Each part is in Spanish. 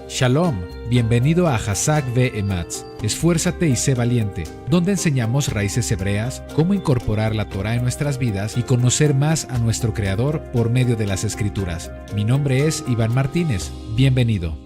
Shalom, bienvenido a Hazak Ve'ematz, Esfuérzate y sé valiente, donde enseñamos raíces hebreas, cómo incorporar la Torah en nuestras vidas y conocer más a nuestro Creador por medio de las Escrituras. Mi nombre es Iván Martínez, bienvenido.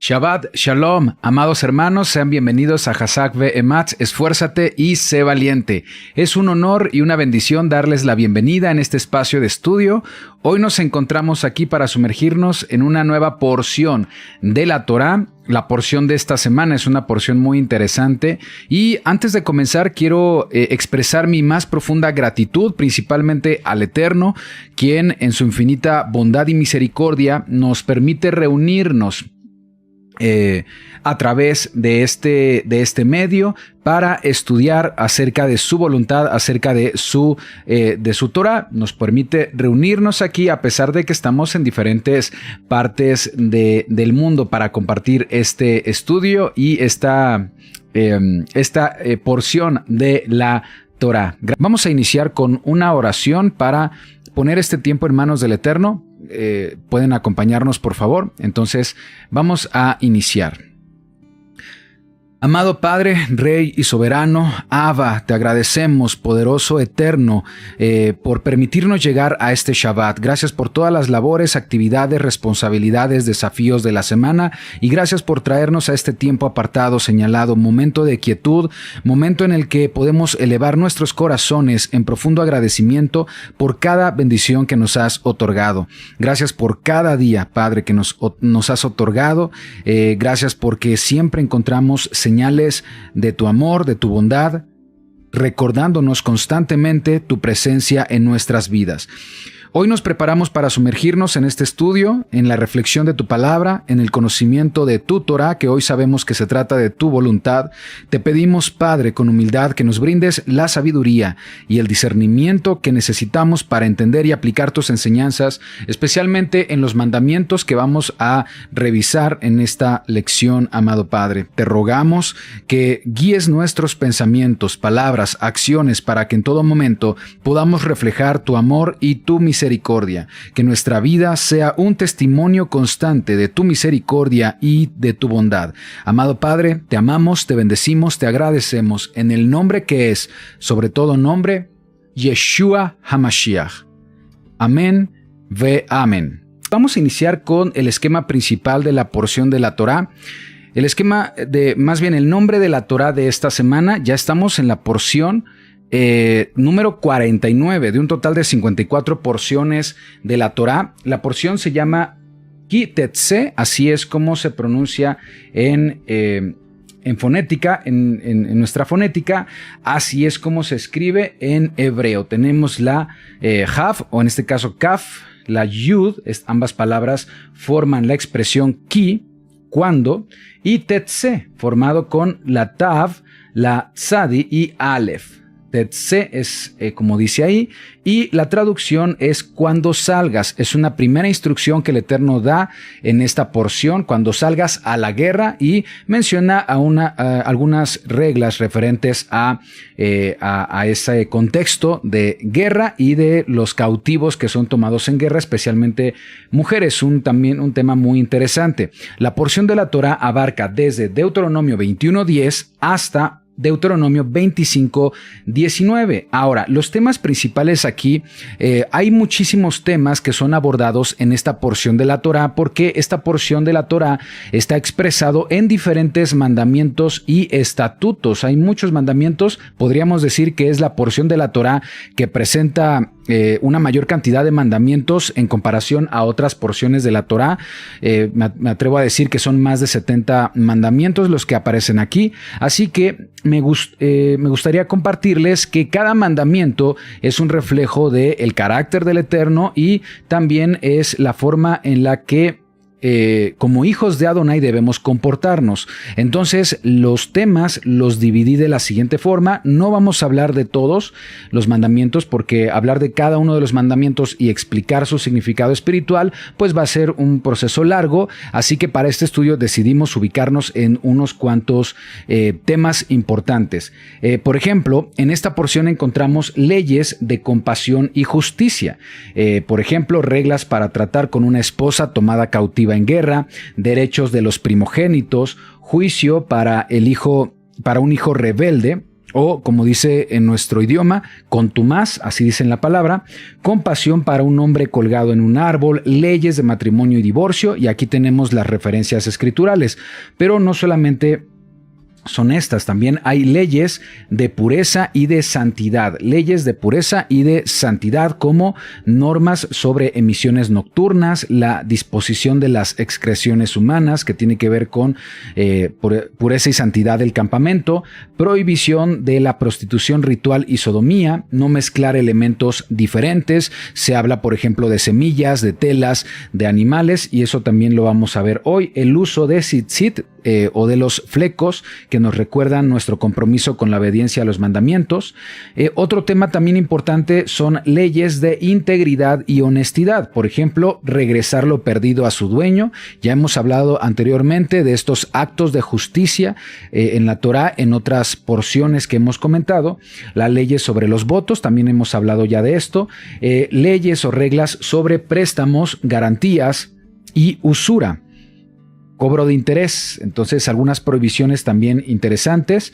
Shabbat Shalom, amados hermanos, sean bienvenidos a Hazak Ve'ematz, Esfuérzate y sé valiente. Es un honor y una bendición darles la bienvenida en este espacio de estudio. Hoy nos encontramos aquí para sumergirnos en una nueva porción de la Torah. La porción de esta semana es una porción muy interesante y antes de comenzar quiero expresar mi más profunda gratitud principalmente al Eterno, quien en su infinita bondad y misericordia nos permite reunirnos a través de este medio para estudiar acerca de su voluntad, acerca de su Torah. Nos permite reunirnos aquí a pesar de que estamos en diferentes partes del mundo para compartir este estudio y esta porción de la Torah. Vamos a iniciar con una oración para poner este tiempo en manos del Eterno. Pueden acompañarnos, por favor. Entonces, vamos a iniciar. Amado Padre, Rey y Soberano, Abba, te agradecemos, poderoso, eterno, por permitirnos llegar a este Shabbat. Gracias por todas las labores, actividades, responsabilidades, desafíos de la semana y gracias por traernos a este tiempo apartado, señalado, momento de quietud, momento en el que podemos elevar nuestros corazones en profundo agradecimiento por cada bendición que nos has otorgado. Gracias por cada día, Padre, que nos has otorgado. Gracias porque siempre encontramos señales de tu amor, de tu bondad, recordándonos constantemente tu presencia en nuestras vidas. Hoy nos preparamos para sumergirnos en este estudio, en la reflexión de tu palabra, en el conocimiento de tu Torah, que hoy sabemos que se trata de tu voluntad. Te pedimos, Padre, con humildad, que nos brindes la sabiduría y el discernimiento que necesitamos para entender y aplicar tus enseñanzas, especialmente en los mandamientos que vamos a revisar en esta lección, amado Padre. Te rogamos que guíes nuestros pensamientos, palabras, acciones, para que en todo momento podamos reflejar tu amor y tu misericordia, que nuestra vida sea un testimonio constante de tu misericordia y de tu bondad. Amado Padre, te amamos, te bendecimos, te agradecemos en el nombre que es, sobre todo nombre, Yeshua HaMashiach. Amén ve amén. Vamos a iniciar con el esquema principal de la porción de la Torah. El esquema el nombre de la Torah de esta semana. Ya estamos en la porción número 49 de un total de 54 porciones de la Torah. La porción se llama Ki Tetse, así es como se pronuncia en fonética, en nuestra fonética, así es como se escribe en hebreo. Tenemos la Haf, o en este caso Kaf, la Yud, ambas palabras forman la expresión Ki, cuando, y Tetse, formado con la Tav, la Tzadi y Aleph. Tetse es como dice ahí, y la traducción es cuando salgas. Es una primera instrucción que el Eterno da en esta porción, cuando salgas a la guerra, y menciona algunas reglas referentes a ese contexto de guerra y de los cautivos que son tomados en guerra, especialmente mujeres, también un tema muy interesante. La porción de la Torah abarca desde Deuteronomio 21:10 hasta Deuteronomio 25:19. Ahora, los temas principales aquí, hay muchísimos temas que son abordados en esta porción de la Torah, porque esta porción de la Torah está expresado en diferentes mandamientos y estatutos. Hay muchos mandamientos, podríamos decir que es la porción de la Torah que presenta una mayor cantidad de mandamientos en comparación a otras porciones de la Torah. Me atrevo a decir que son más de 70 mandamientos los que aparecen aquí, así que me gustaría compartirles que cada mandamiento es un reflejo del carácter del Eterno y también es la forma en la que como hijos de Adonai debemos comportarnos. Entonces, los temas los dividí de la siguiente forma. No vamos a hablar de todos los mandamientos, porque hablar de cada uno de los mandamientos y explicar su significado espiritual, pues va a ser un proceso largo. Así que para este estudio decidimos ubicarnos en unos cuantos temas importantes. Por ejemplo, en esta porción encontramos leyes de compasión y justicia. Por ejemplo, reglas para tratar con una esposa tomada cautiva en guerra, derechos de los primogénitos, juicio para un hijo rebelde, o como dice en nuestro idioma, contumaz, así dice en la palabra, compasión para un hombre colgado en un árbol, leyes de matrimonio y divorcio, y aquí tenemos las referencias escriturales. Pero no solamente son estas, también hay leyes de pureza y de santidad, leyes de pureza y de santidad, como normas sobre emisiones nocturnas, la disposición de las excreciones humanas, que tiene que ver con pureza y santidad del campamento, prohibición de la prostitución ritual y sodomía, no mezclar elementos diferentes. Se habla, por ejemplo, de semillas, de telas, de animales, y eso también lo vamos a ver hoy. El uso de tzitzit, o de los flecos, que nos recuerdan nuestro compromiso con la obediencia a los mandamientos. Otro tema también importante son leyes de integridad y honestidad. Por ejemplo, regresar lo perdido a su dueño. Ya hemos hablado anteriormente de estos actos de justicia en la Torá, en otras porciones que hemos comentado. Las leyes sobre los votos, también hemos hablado ya de esto. Leyes o reglas sobre préstamos, garantías y usura. Cobro de interés, entonces algunas prohibiciones también interesantes.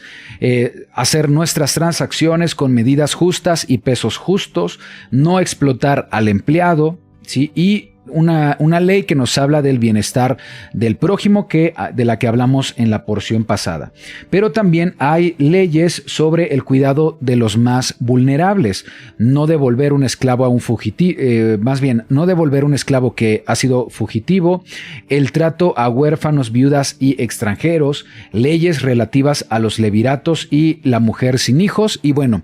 Hacer nuestras transacciones con medidas justas y pesos justos, no explotar al empleado, ¿sí? Y una ley que nos habla del bienestar del prójimo, de la que hablamos en la porción pasada. Pero también hay leyes sobre el cuidado de los más vulnerables. No devolver un esclavo a un fugitivo, no devolver un esclavo que ha sido fugitivo, el trato a huérfanos, viudas y extranjeros, leyes relativas a los leviratos y la mujer sin hijos. Y bueno,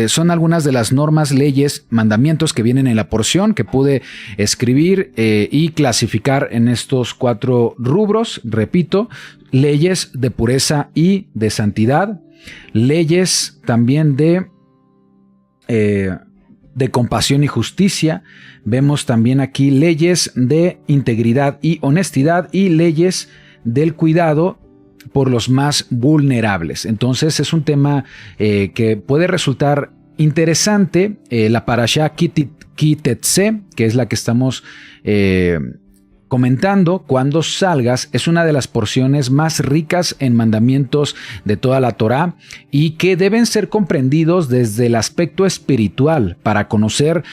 son algunas de las normas, leyes, mandamientos que vienen en la porción que pude escribir y clasificar en estos 4 rubros. Repito, leyes de pureza y de santidad, leyes también de compasión y justicia. Vemos también aquí leyes de integridad y honestidad y leyes del cuidado por los más vulnerables. Entonces es un tema que puede resultar interesante. La parashá Ki Tetzé, que es la que estamos comentando, cuando salgas, es una de las porciones más ricas en mandamientos de toda la Torá, y que deben ser comprendidos desde el aspecto espiritual para conocer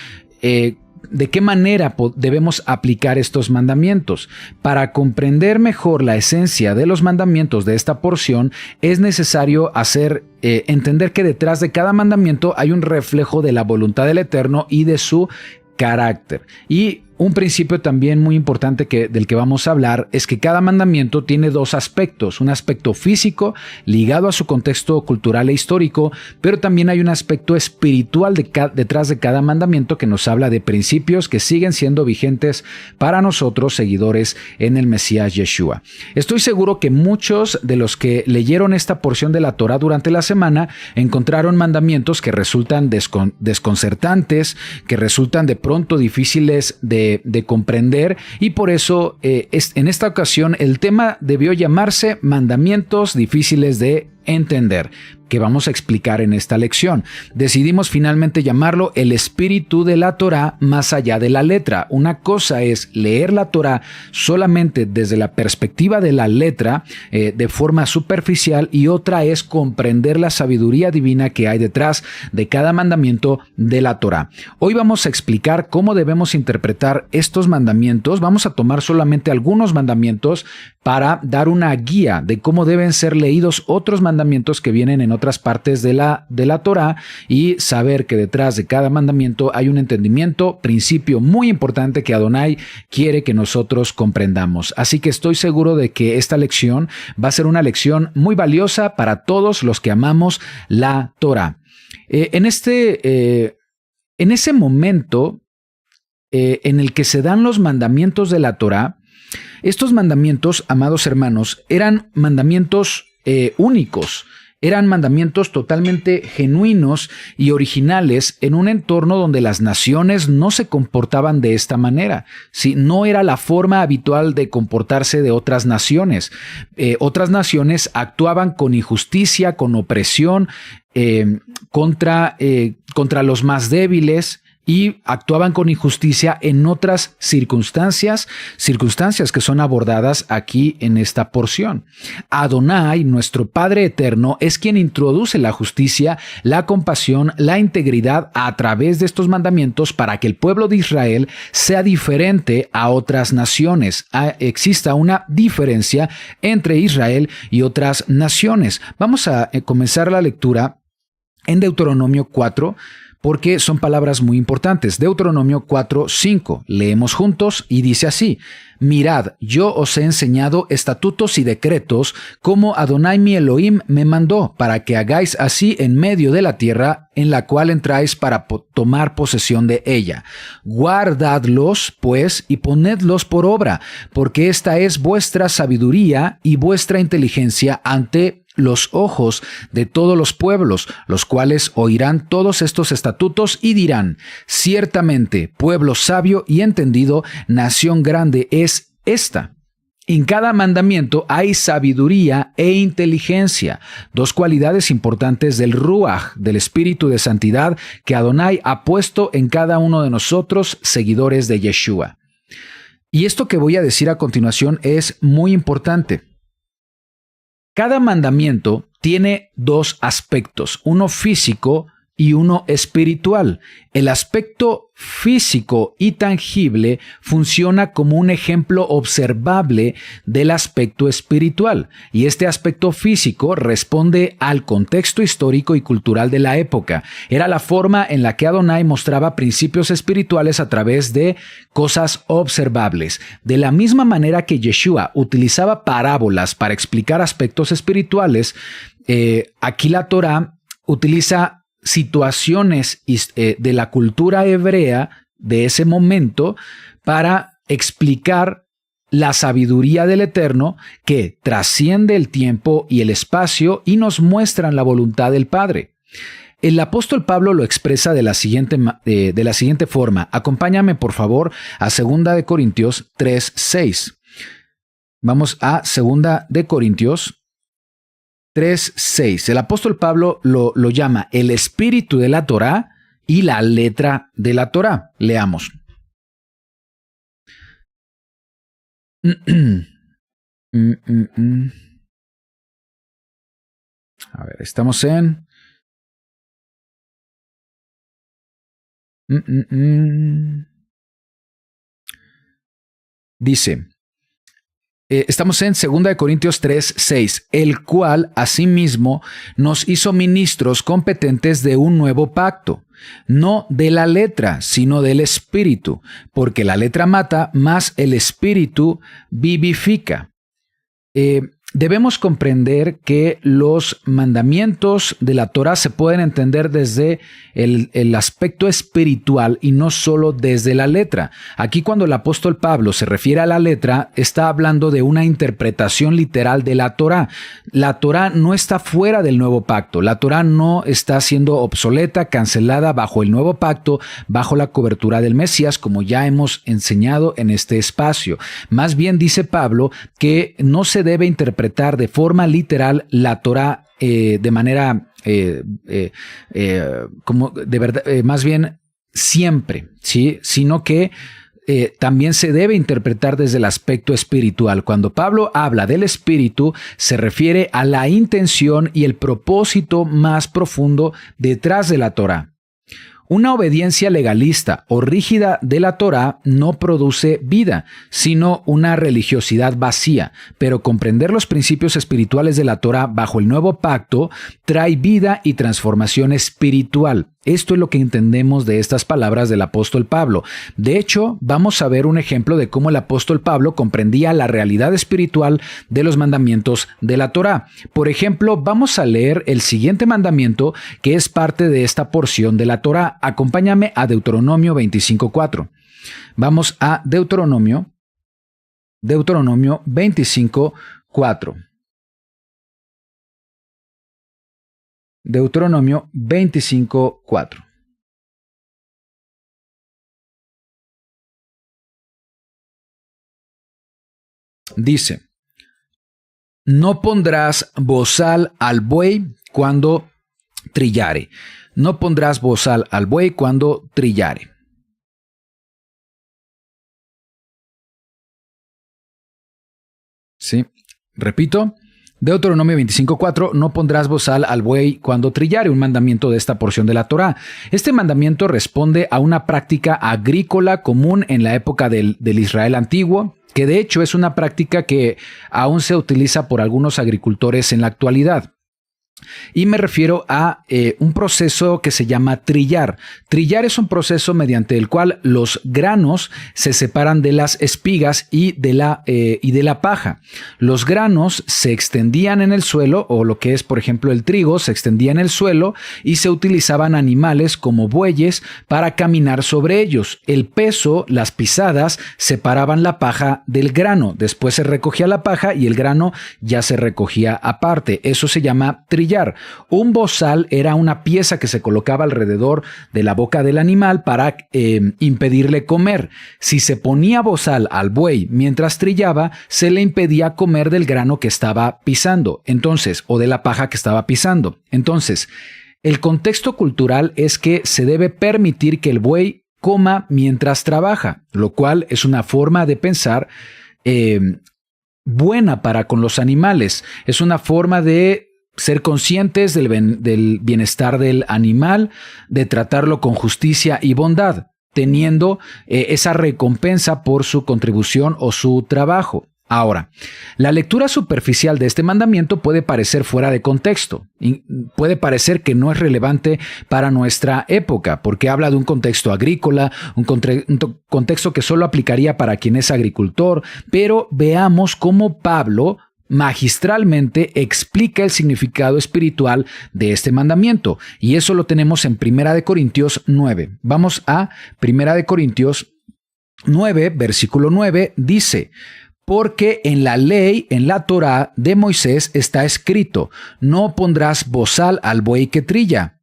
de qué manera debemos aplicar estos mandamientos. Para comprender mejor la esencia de los mandamientos de esta porción, es necesario entender que detrás de cada mandamiento hay un reflejo de la voluntad del Eterno y de su carácter. Y un principio también muy importante del que vamos a hablar es que cada mandamiento tiene 2 aspectos: un aspecto físico ligado a su contexto cultural e histórico, pero también hay un aspecto espiritual detrás de cada mandamiento que nos habla de principios que siguen siendo vigentes para nosotros, seguidores en el Mesías Yeshua. Estoy seguro que muchos de los que leyeron esta porción de la Torá durante la semana encontraron mandamientos que resultan desconcertantes, que resultan de pronto difíciles de comprender, y por eso en esta ocasión el tema debió llamarse mandamientos difíciles de entender, que vamos a explicar en esta lección. Decidimos finalmente llamarlo el espíritu de la Torá más allá de la letra. Una cosa es leer la Torá solamente desde la perspectiva de la letra, de forma superficial, y otra es comprender la sabiduría divina que hay detrás de cada mandamiento de la Torá. Hoy vamos a explicar cómo debemos interpretar estos mandamientos. Vamos a tomar solamente algunos mandamientos para dar una guía de cómo deben ser leídos otros mandamientos que vienen en otras partes de la Torá, y saber que detrás de cada mandamiento hay un entendimiento, principio muy importante que Adonai quiere que nosotros comprendamos. Así que estoy seguro de que esta lección va a ser una lección muy valiosa para todos los que amamos la Torá. En ese momento en el que se dan los mandamientos de la Torá, Estos mandamientos, amados hermanos, eran mandamientos únicos. Eran mandamientos totalmente genuinos y originales en un entorno donde las naciones no se comportaban de esta manera. ¿Sí? No era la forma habitual de comportarse de otras naciones. Otras naciones actuaban con injusticia, con opresión, contra los más débiles, y actuaban con injusticia en otras circunstancias que son abordadas aquí en esta porción. Adonai, nuestro Padre eterno, es quien introduce la justicia, la compasión, la integridad a través de estos mandamientos para que el pueblo de Israel sea diferente a otras naciones. Exista una diferencia entre Israel y otras naciones. Vamos a comenzar la lectura en Deuteronomio 4, porque son palabras muy importantes. Deuteronomio 4:5. Leemos juntos y dice así: Mirad, yo os he enseñado estatutos y decretos como Adonai mi Elohim me mandó, para que hagáis así en medio de la tierra en la cual entráis para tomar posesión de ella. Guardadlos, pues, y ponedlos por obra, porque esta es vuestra sabiduría y vuestra inteligencia ante los ojos de todos los pueblos, los cuales oirán todos estos estatutos y dirán: ciertamente, pueblo sabio y entendido, nación grande es esta. En cada mandamiento hay sabiduría e inteligencia, dos cualidades importantes del Ruach, del Espíritu de Santidad, que Adonai ha puesto en cada uno de nosotros, seguidores de Yeshua. Y esto que voy a decir a continuación es muy importante. Cada mandamiento tiene dos aspectos, uno físico y uno espiritual. El aspecto físico y tangible funciona como un ejemplo observable del aspecto espiritual, y este aspecto físico responde al contexto histórico y cultural de la época. Era la forma en la que Adonai mostraba principios espirituales a través de cosas observables. De la misma manera que Yeshua utilizaba parábolas para explicar aspectos espirituales, aquí la Torá utiliza situaciones de la cultura hebrea de ese momento para explicar la sabiduría del Eterno que trasciende el tiempo y el espacio y nos muestran la voluntad del Padre. El apóstol Pablo lo expresa de la siguiente forma. Acompáñame, por favor, a 2 Corintios 3:6. Vamos a 2 Corintios 3:6. El apóstol Pablo lo llama el espíritu de la Torá y la letra de la Torá. Leamos. A ver, estamos en... Dice... Estamos en 2 Corintios 3:6, el cual asimismo nos hizo ministros competentes de un nuevo pacto, no de la letra, sino del espíritu, porque la letra mata, mas el espíritu vivifica. Debemos comprender que los mandamientos de la Torá se pueden entender desde el aspecto espiritual y no solo desde la letra. Aquí, cuando el apóstol Pablo se refiere a la letra, está hablando de una interpretación literal de la Torá. La Torá no está fuera del nuevo pacto. La Torá no está siendo obsoleta, cancelada bajo el nuevo pacto, bajo la cobertura del Mesías, como ya hemos enseñado en este espacio. Más bien dice Pablo que no se debe interpretar de forma literal la Torá de manera como de verdad, más bien siempre, ¿sí? Sino que también se debe interpretar desde el aspecto espiritual. Cuando Pablo habla del espíritu, se refiere a la intención y el propósito más profundo detrás de la Torá. Una obediencia legalista o rígida de la Torá no produce vida, sino una religiosidad vacía, pero comprender los principios espirituales de la Torá bajo el nuevo pacto trae vida y transformación espiritual. Esto es lo que entendemos de estas palabras del apóstol Pablo. De hecho, vamos a ver un ejemplo de cómo el apóstol Pablo comprendía la realidad espiritual de los mandamientos de la Torá. Por ejemplo, vamos a leer el siguiente mandamiento que es parte de esta porción de la Torá. Acompáñame a Deuteronomio 25:4. Vamos a Deuteronomio Deuteronomio 25, 4. Deuteronomio 25, 4. Dice: no pondrás bozal al buey cuando trillare. No pondrás bozal al buey cuando trillare. ¿Sí? Repito, Deuteronomio 25:4, no pondrás bozal al buey cuando trillare, un mandamiento de esta porción de la Torá. Este mandamiento responde a una práctica agrícola común en la época del Israel antiguo, que de hecho es una práctica que aún se utiliza por algunos agricultores en la actualidad. Y me refiero a un proceso que se llama trillar. Trillar es un proceso mediante el cual los granos se separan de las espigas y de la paja. Los granos se extendían en el suelo, o lo que es, por ejemplo, el trigo, se extendía en el suelo y se utilizaban animales como bueyes para caminar sobre ellos. El peso, las pisadas, separaban la paja del grano. Después se recogía la paja y el grano ya se recogía aparte. Eso se llama trillar. Un bozal era una pieza que se colocaba alrededor de la boca del animal para impedirle comer. Si se ponía bozal al buey mientras trillaba, se le impedía comer del grano que estaba pisando, o de la paja que estaba pisando. Entonces, el contexto cultural es que se debe permitir que el buey coma mientras trabaja, lo cual es una forma de pensar buena para con los animales. Es una forma de ser conscientes del bienestar del animal, de tratarlo con justicia y bondad, teniendo esa recompensa por su contribución o su trabajo. Ahora, la lectura superficial de este mandamiento puede parecer fuera de contexto, y puede parecer que no es relevante para nuestra época, porque habla de un contexto agrícola, un contexto que solo aplicaría para quien es agricultor, pero veamos cómo Pablo magistralmente explica el significado espiritual de este mandamiento, y eso lo tenemos en 1 Corintios 9. Vamos a 1 Corintios 9, versículo 9, dice: porque en la ley, en la Torá de Moisés está escrito: no pondrás bozal al buey que trilla.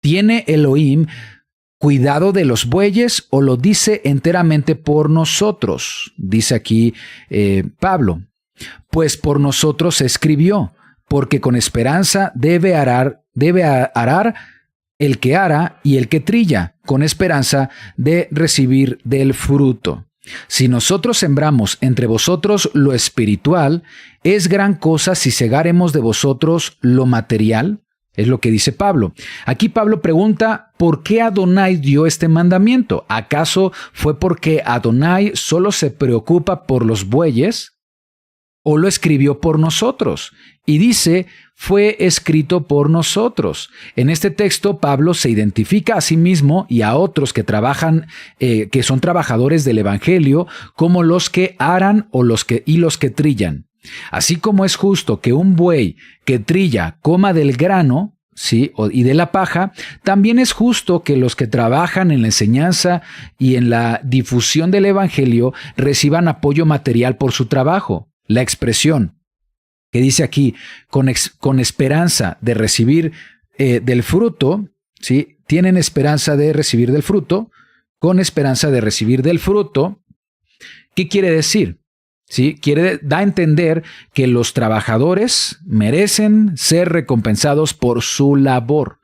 ¿Tiene Elohim cuidado de los bueyes o lo dice enteramente por nosotros? Dice aquí Pablo. Pues por nosotros se escribió, porque con esperanza debe arar el que ara y el que trilla, con esperanza de recibir del fruto. Si nosotros sembramos entre vosotros lo espiritual, ¿es gran cosa si segaremos de vosotros lo material? Es lo que dice Pablo. Aquí Pablo pregunta, ¿por qué Adonai dio este mandamiento? ¿Acaso fue porque Adonai solo se preocupa por los bueyes? ¿O lo escribió por nosotros? Y dice, fue escrito por nosotros. En este texto, Pablo se identifica a sí mismo y a otros que trabajan, que son trabajadores del Evangelio, como los que aran o los que trillan. Así como es justo que un buey que trilla coma del grano, ¿sí?, y de la paja, también es justo que los que trabajan en la enseñanza y en la difusión del Evangelio reciban apoyo material por su trabajo. La expresión que dice aquí, con esperanza de recibir del fruto, ¿sí?, tienen esperanza de recibir del fruto, con esperanza de recibir del fruto. ¿Qué quiere decir? ¿Sí? Da a entender que los trabajadores merecen ser recompensados por su labor.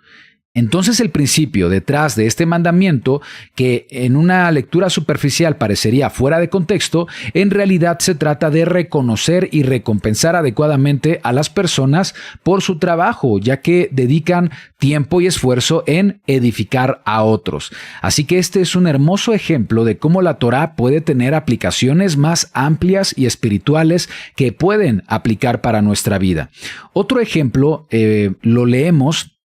Entonces el principio detrás de este mandamiento, que en una lectura superficial parecería fuera de contexto, en realidad se trata de reconocer y recompensar adecuadamente a las personas por su trabajo, ya que dedican tiempo y esfuerzo en edificar a otros. Así que este es un hermoso ejemplo de cómo la Torá puede tener aplicaciones más amplias y espirituales que pueden aplicar para nuestra vida. Otro ejemplo lo leemos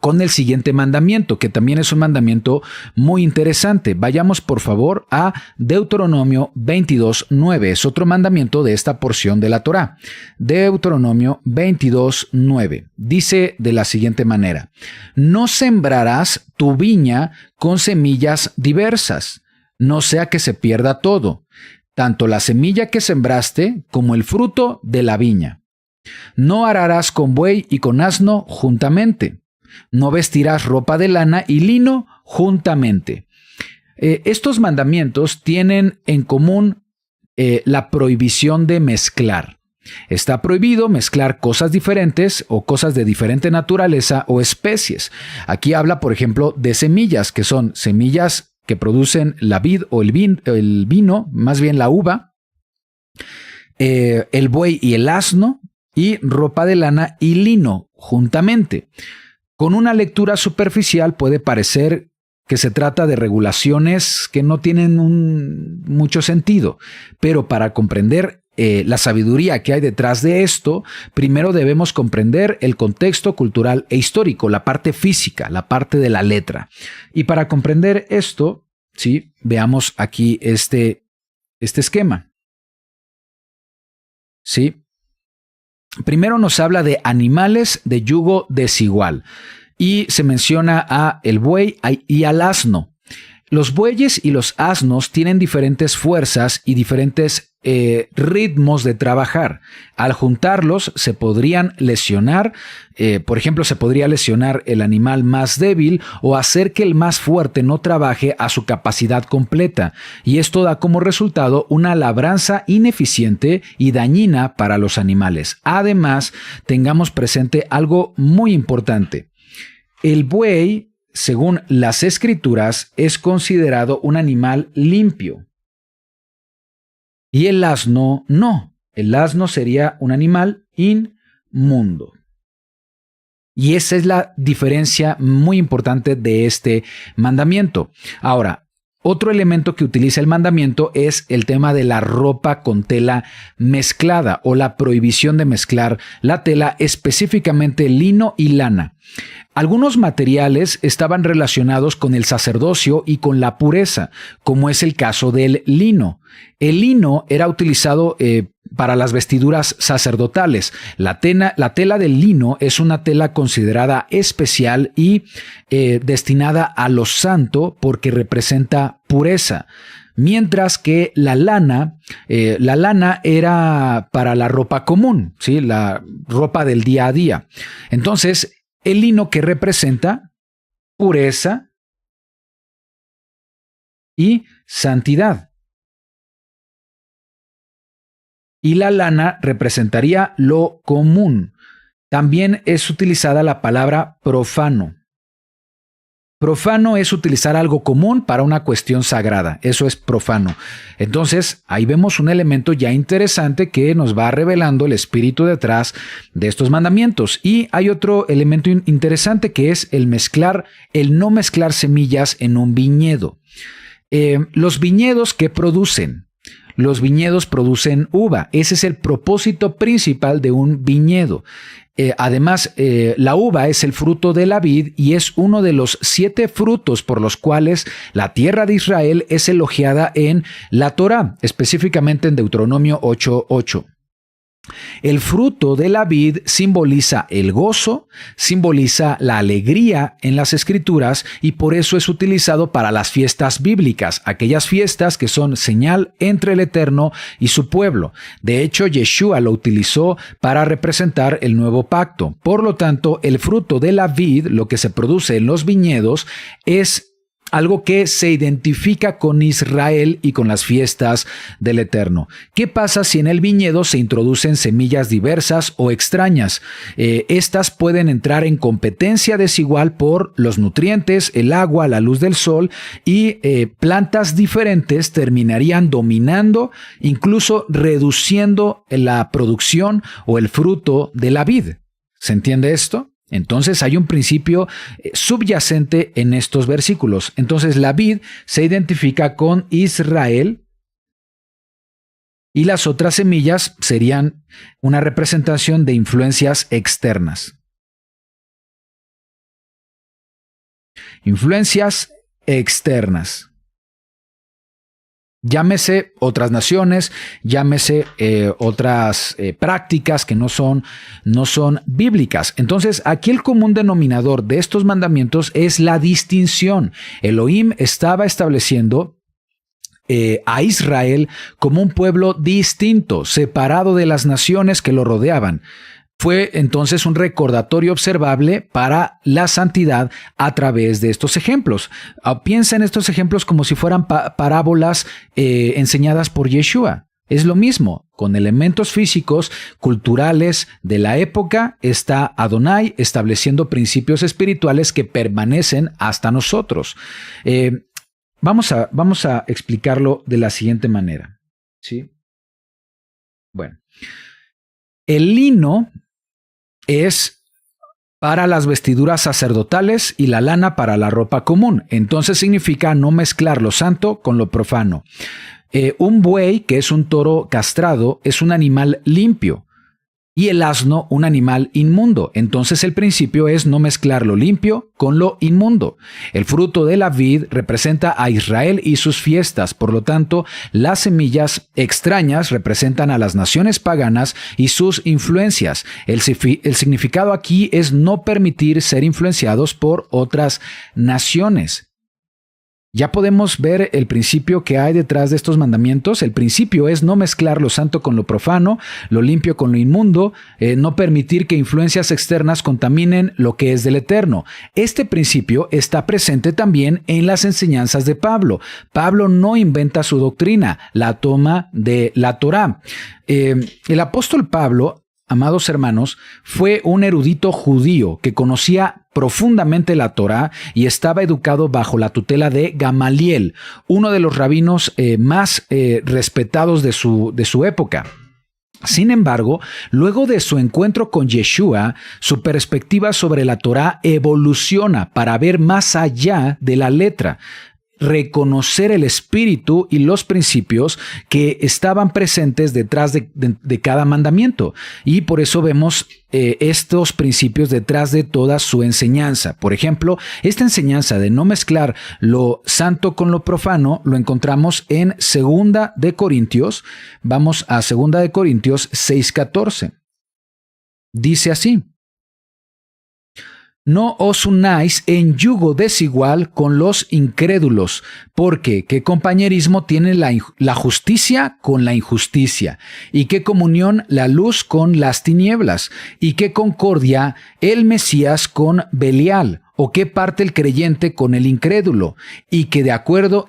con el siguiente mandamiento, que también es un mandamiento muy interesante. Vayamos por favor a Deuteronomio 22:9. Es otro mandamiento de esta porción de la Torá. Deuteronomio 22:9. Dice de la siguiente manera: no sembrarás tu viña con semillas diversas, no sea que se pierda todo. tanto la semilla que sembraste como el fruto de la viña. No ararás con buey y con asno juntamente. No vestirás ropa de lana y lino juntamente. Estos mandamientos tienen en común la prohibición de mezclar. Está prohibido mezclar cosas diferentes o cosas de diferente naturaleza o especies. Aquí habla, por ejemplo, de semillas, que son semillas que producen la vid o el vino, más bien la uva, el buey y el asno, y ropa de lana y lino juntamente. Con una lectura superficial puede parecer que se trata de regulaciones que no tienen mucho sentido, pero para comprender la sabiduría que hay detrás de esto, primero debemos comprender el contexto cultural e histórico, la parte física, la parte de la letra. Y para comprender esto, ¿sí? Veamos aquí este esquema. ¿Sí? Primero nos habla de animales de yugo desigual y se menciona a el buey y al asno. Los bueyes y los asnos tienen diferentes fuerzas y diferentes ritmos de trabajar. Al juntarlos se podrían lesionar, por ejemplo, se podría lesionar el animal más débil o hacer que el más fuerte no trabaje a su capacidad completa. Y esto da como resultado una labranza ineficiente y dañina para los animales. Además, tengamos presente algo muy importante. El buey, según las escrituras, es considerado un animal limpio. Y el asno no. El asno sería un animal inmundo. Y esa es la diferencia muy importante de este mandamiento. Ahora, otro elemento que utiliza el mandamiento es el tema de la ropa con tela mezclada o la prohibición de mezclar la tela, específicamente lino y lana. Algunos materiales estaban relacionados con el sacerdocio y con la pureza, como es el caso del lino. El lino era utilizado para las vestiduras sacerdotales. La tela del lino es una tela considerada especial y destinada a lo santo porque representa pureza. Mientras que la lana era para la ropa común, ¿sí? La ropa del día a día. Entonces, el lino que representa pureza y santidad. Y la lana representaría lo común. También es utilizada la palabra profano. Profano es utilizar algo común para una cuestión sagrada. Eso es profano. Entonces, ahí vemos un elemento ya interesante que nos va revelando el espíritu detrás de estos mandamientos. Y hay otro elemento interesante que es el no mezclar semillas en un viñedo. Los viñedos, ¿qué producen? Los viñedos producen uva. Ese es el propósito principal de un viñedo. Además, la uva es el fruto de la vid y es uno de los 7 frutos por los cuales la tierra de Israel es elogiada en la Torá, específicamente en Deuteronomio 8:8. El fruto de la vid simboliza el gozo, simboliza la alegría en las escrituras y por eso es utilizado para las fiestas bíblicas, aquellas fiestas que son señal entre el Eterno y su pueblo. De hecho, Yeshua lo utilizó para representar el nuevo pacto. Por lo tanto, el fruto de la vid, lo que se produce en los viñedos, es algo que se identifica con Israel y con las fiestas del Eterno. ¿Qué pasa si en el viñedo se introducen semillas diversas o extrañas? Estas pueden entrar en competencia desigual por los nutrientes, el agua, la luz del sol y plantas diferentes terminarían dominando, incluso reduciendo la producción o el fruto de la vid. ¿Se entiende esto? Entonces hay un principio subyacente en estos versículos. Entonces la vid se identifica con Israel y las otras semillas serían una representación de influencias externas. Influencias externas. Llámese otras naciones, llámese otras prácticas que no son bíblicas. Entonces, aquí el común denominador de estos mandamientos es la distinción. Elohim estaba estableciendo a Israel como un pueblo distinto, separado de las naciones que lo rodeaban. Fue entonces un recordatorio observable para la santidad a través de estos ejemplos. Piensa en estos ejemplos como si fueran parábolas enseñadas por Yeshua. Es lo mismo, con elementos físicos, culturales de la época, está Adonai estableciendo principios espirituales que permanecen hasta nosotros. Vamos a explicarlo de la siguiente manera, ¿sí? Bueno, el lino es para las vestiduras sacerdotales y la lana para la ropa común. Entonces significa no mezclar lo santo con lo profano. Un buey, que es un toro castrado, es un animal limpio y el asno un animal inmundo. Entonces el principio es no mezclar lo limpio con lo inmundo. El fruto de la vid representa a Israel y sus fiestas. Por lo tanto, las semillas extrañas representan a las naciones paganas y sus influencias. El significado aquí es no permitir ser influenciados por otras naciones. Ya podemos ver el principio que hay detrás de estos mandamientos. El principio es no mezclar lo santo con lo profano, lo limpio con lo inmundo, no permitir que influencias externas contaminen lo que es del Eterno. Este principio está presente también en las enseñanzas de Pablo. Pablo no inventa su doctrina, la toma de la Torá. El apóstol Pablo, amados hermanos, fue un erudito judío que conocía profundamente la Torá y estaba educado bajo la tutela de Gamaliel, uno de los rabinos más respetados de su época. Sin embargo, luego de su encuentro con Yeshua, su perspectiva sobre la Torá evoluciona para ver más allá de la letra, reconocer el espíritu y los principios que estaban presentes detrás de cada mandamiento. Y por eso vemos estos principios detrás de toda su enseñanza. Por ejemplo, esta enseñanza de no mezclar lo santo con lo profano lo encontramos en 2 de Corintios. Vamos a 2 de Corintios 6:14. Dice así: no os unáis en yugo desigual con los incrédulos, porque ¿qué compañerismo tiene la justicia con la injusticia? ¿Y qué comunión la luz con las tinieblas? ¿Y qué concordia el Mesías con Belial? ¿O qué parte el creyente con el incrédulo? ¿Y qué de acuerdo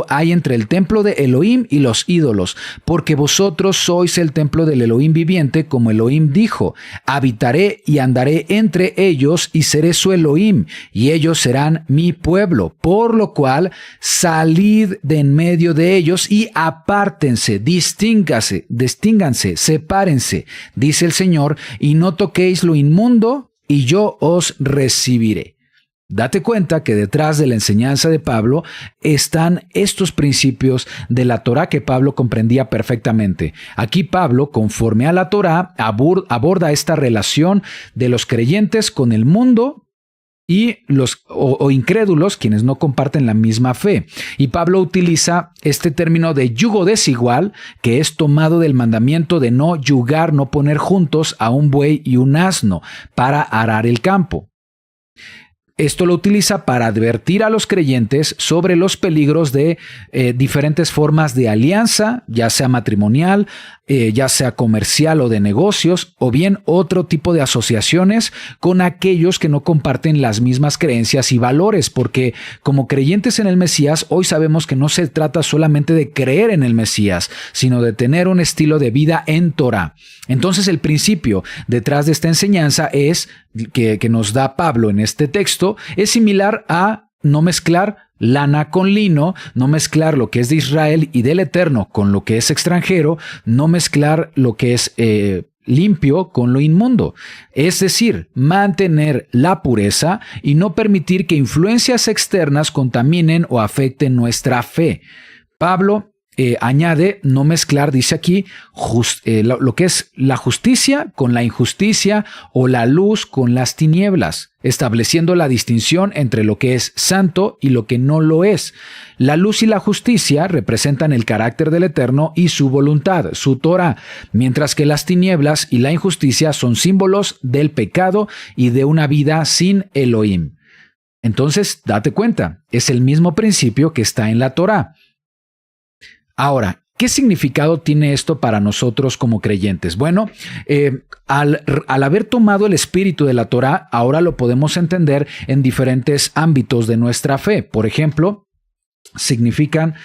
hay entre el templo de Elohim y los ídolos? Porque vosotros sois el templo del Elohim viviente, como Elohim dijo: habitaré y andaré entre ellos y seré su Elohim, y ellos serán mi pueblo. Por lo cual, salid de en medio de ellos y apártense, distínganse, sepárense, dice el Señor, y no toquéis lo inmundo, y yo os recibiré. Date cuenta que detrás de la enseñanza de Pablo están estos principios de la Torá que Pablo comprendía perfectamente. Aquí Pablo, conforme a la Torá, aborda esta relación de los creyentes con el mundo y los incrédulos, quienes no comparten la misma fe. Y Pablo utiliza este término de yugo desigual, que es tomado del mandamiento de no yugar, no poner juntos a un buey y un asno para arar el campo. Esto lo utiliza para advertir a los creyentes sobre los peligros de diferentes formas de alianza, ya sea matrimonial, ya sea comercial o de negocios, o bien otro tipo de asociaciones con aquellos que no comparten las mismas creencias y valores, porque como creyentes en el Mesías, hoy sabemos que no se trata solamente de creer en el Mesías, sino de tener un estilo de vida en Torá. Entonces el principio detrás de esta enseñanza es que nos da Pablo en este texto, es similar a no mezclar lana con lino, no mezclar lo que es de Israel y del Eterno con lo que es extranjero, no mezclar lo que es limpio con lo inmundo. Es decir, mantener la pureza y no permitir que influencias externas contaminen o afecten nuestra fe. Pablo añade no mezclar, dice aquí, lo que es la justicia con la injusticia o la luz con las tinieblas, estableciendo la distinción entre lo que es santo y lo que no lo es. La luz y la justicia representan el carácter del Eterno y su voluntad, su Torah, mientras que las tinieblas y la injusticia son símbolos del pecado y de una vida sin Elohim. Entonces, date cuenta, es el mismo principio que está en la Torah. Ahora, ¿qué significado tiene esto para nosotros como creyentes? Bueno, al haber tomado el espíritu de la Torá, ahora lo podemos entender en diferentes ámbitos de nuestra fe. Por ejemplo, significan,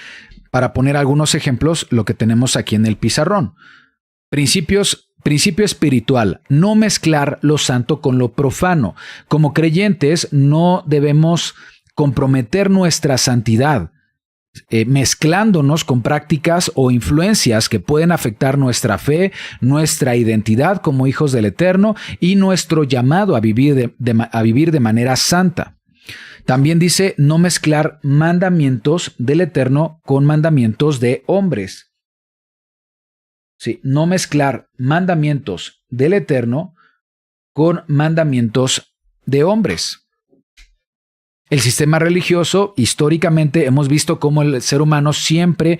para poner algunos ejemplos, lo que tenemos aquí en el pizarrón. Principio espiritual, no mezclar lo santo con lo profano. Como creyentes no debemos comprometer nuestra santidad mezclándonos con prácticas o influencias que pueden afectar nuestra fe, nuestra identidad como hijos del Eterno y nuestro llamado a vivir de manera santa. También dice no mezclar mandamientos del Eterno con mandamientos de hombres. Sí, no mezclar mandamientos del Eterno con mandamientos de hombres. El sistema religioso, históricamente hemos visto cómo el ser humano siempre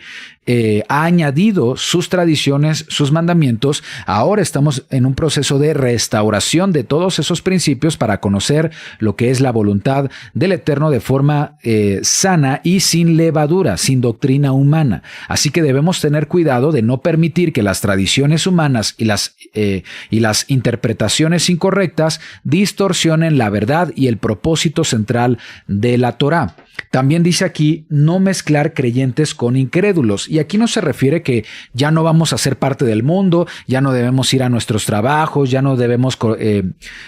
ha añadido sus tradiciones, sus mandamientos. Ahora estamos en un proceso de restauración de todos esos principios para conocer lo que es la voluntad del Eterno de forma sana y sin levadura, sin doctrina humana. Así que debemos tener cuidado de no permitir que las tradiciones humanas y las interpretaciones incorrectas distorsionen la verdad y el propósito central de la Torá. También dice aquí no mezclar creyentes con incrédulos. Y aquí no se refiere que ya no vamos a ser parte del mundo, ya no debemos ir a nuestros trabajos, ya no debemos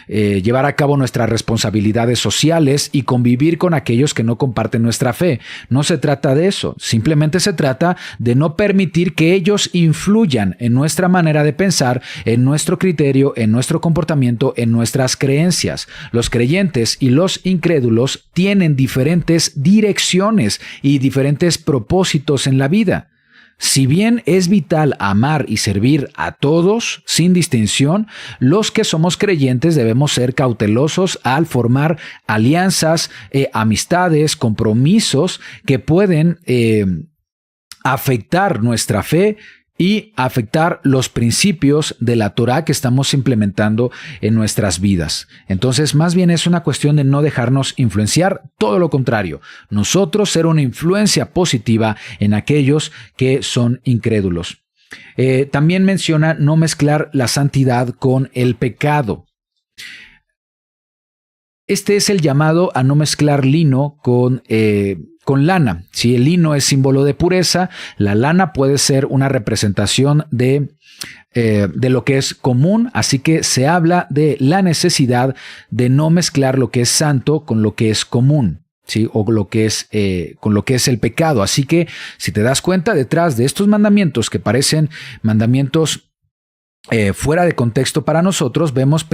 llevar a cabo nuestras responsabilidades sociales y convivir con aquellos que no comparten nuestra fe. No se trata de eso. Simplemente se trata de no permitir que ellos influyan en nuestra manera de pensar, en nuestro criterio, en nuestro comportamiento, en nuestras creencias. Los creyentes y los incrédulos tienen diferentes direcciones y diferentes propósitos en la vida. Si bien es vital amar y servir a todos sin distinción, los que somos creyentes debemos ser cautelosos al formar alianzas, amistades, compromisos que pueden afectar nuestra fe y afectar los principios de la Torá que estamos implementando en nuestras vidas. Entonces, más bien es una cuestión de no dejarnos influenciar, todo lo contrario, nosotros ser una influencia positiva en aquellos que son incrédulos. También menciona no mezclar la santidad con el pecado. Este es el llamado a no mezclar lino con lana. Si el lino es símbolo de pureza, la lana puede ser una representación de lo que es común, así que se habla de la necesidad de no mezclar lo que es santo con lo que es común. ¿Sí? O con lo que es el pecado. Así que si te das cuenta, detrás de estos mandamientos que parecen mandamientos fuera de contexto para nosotros, vemos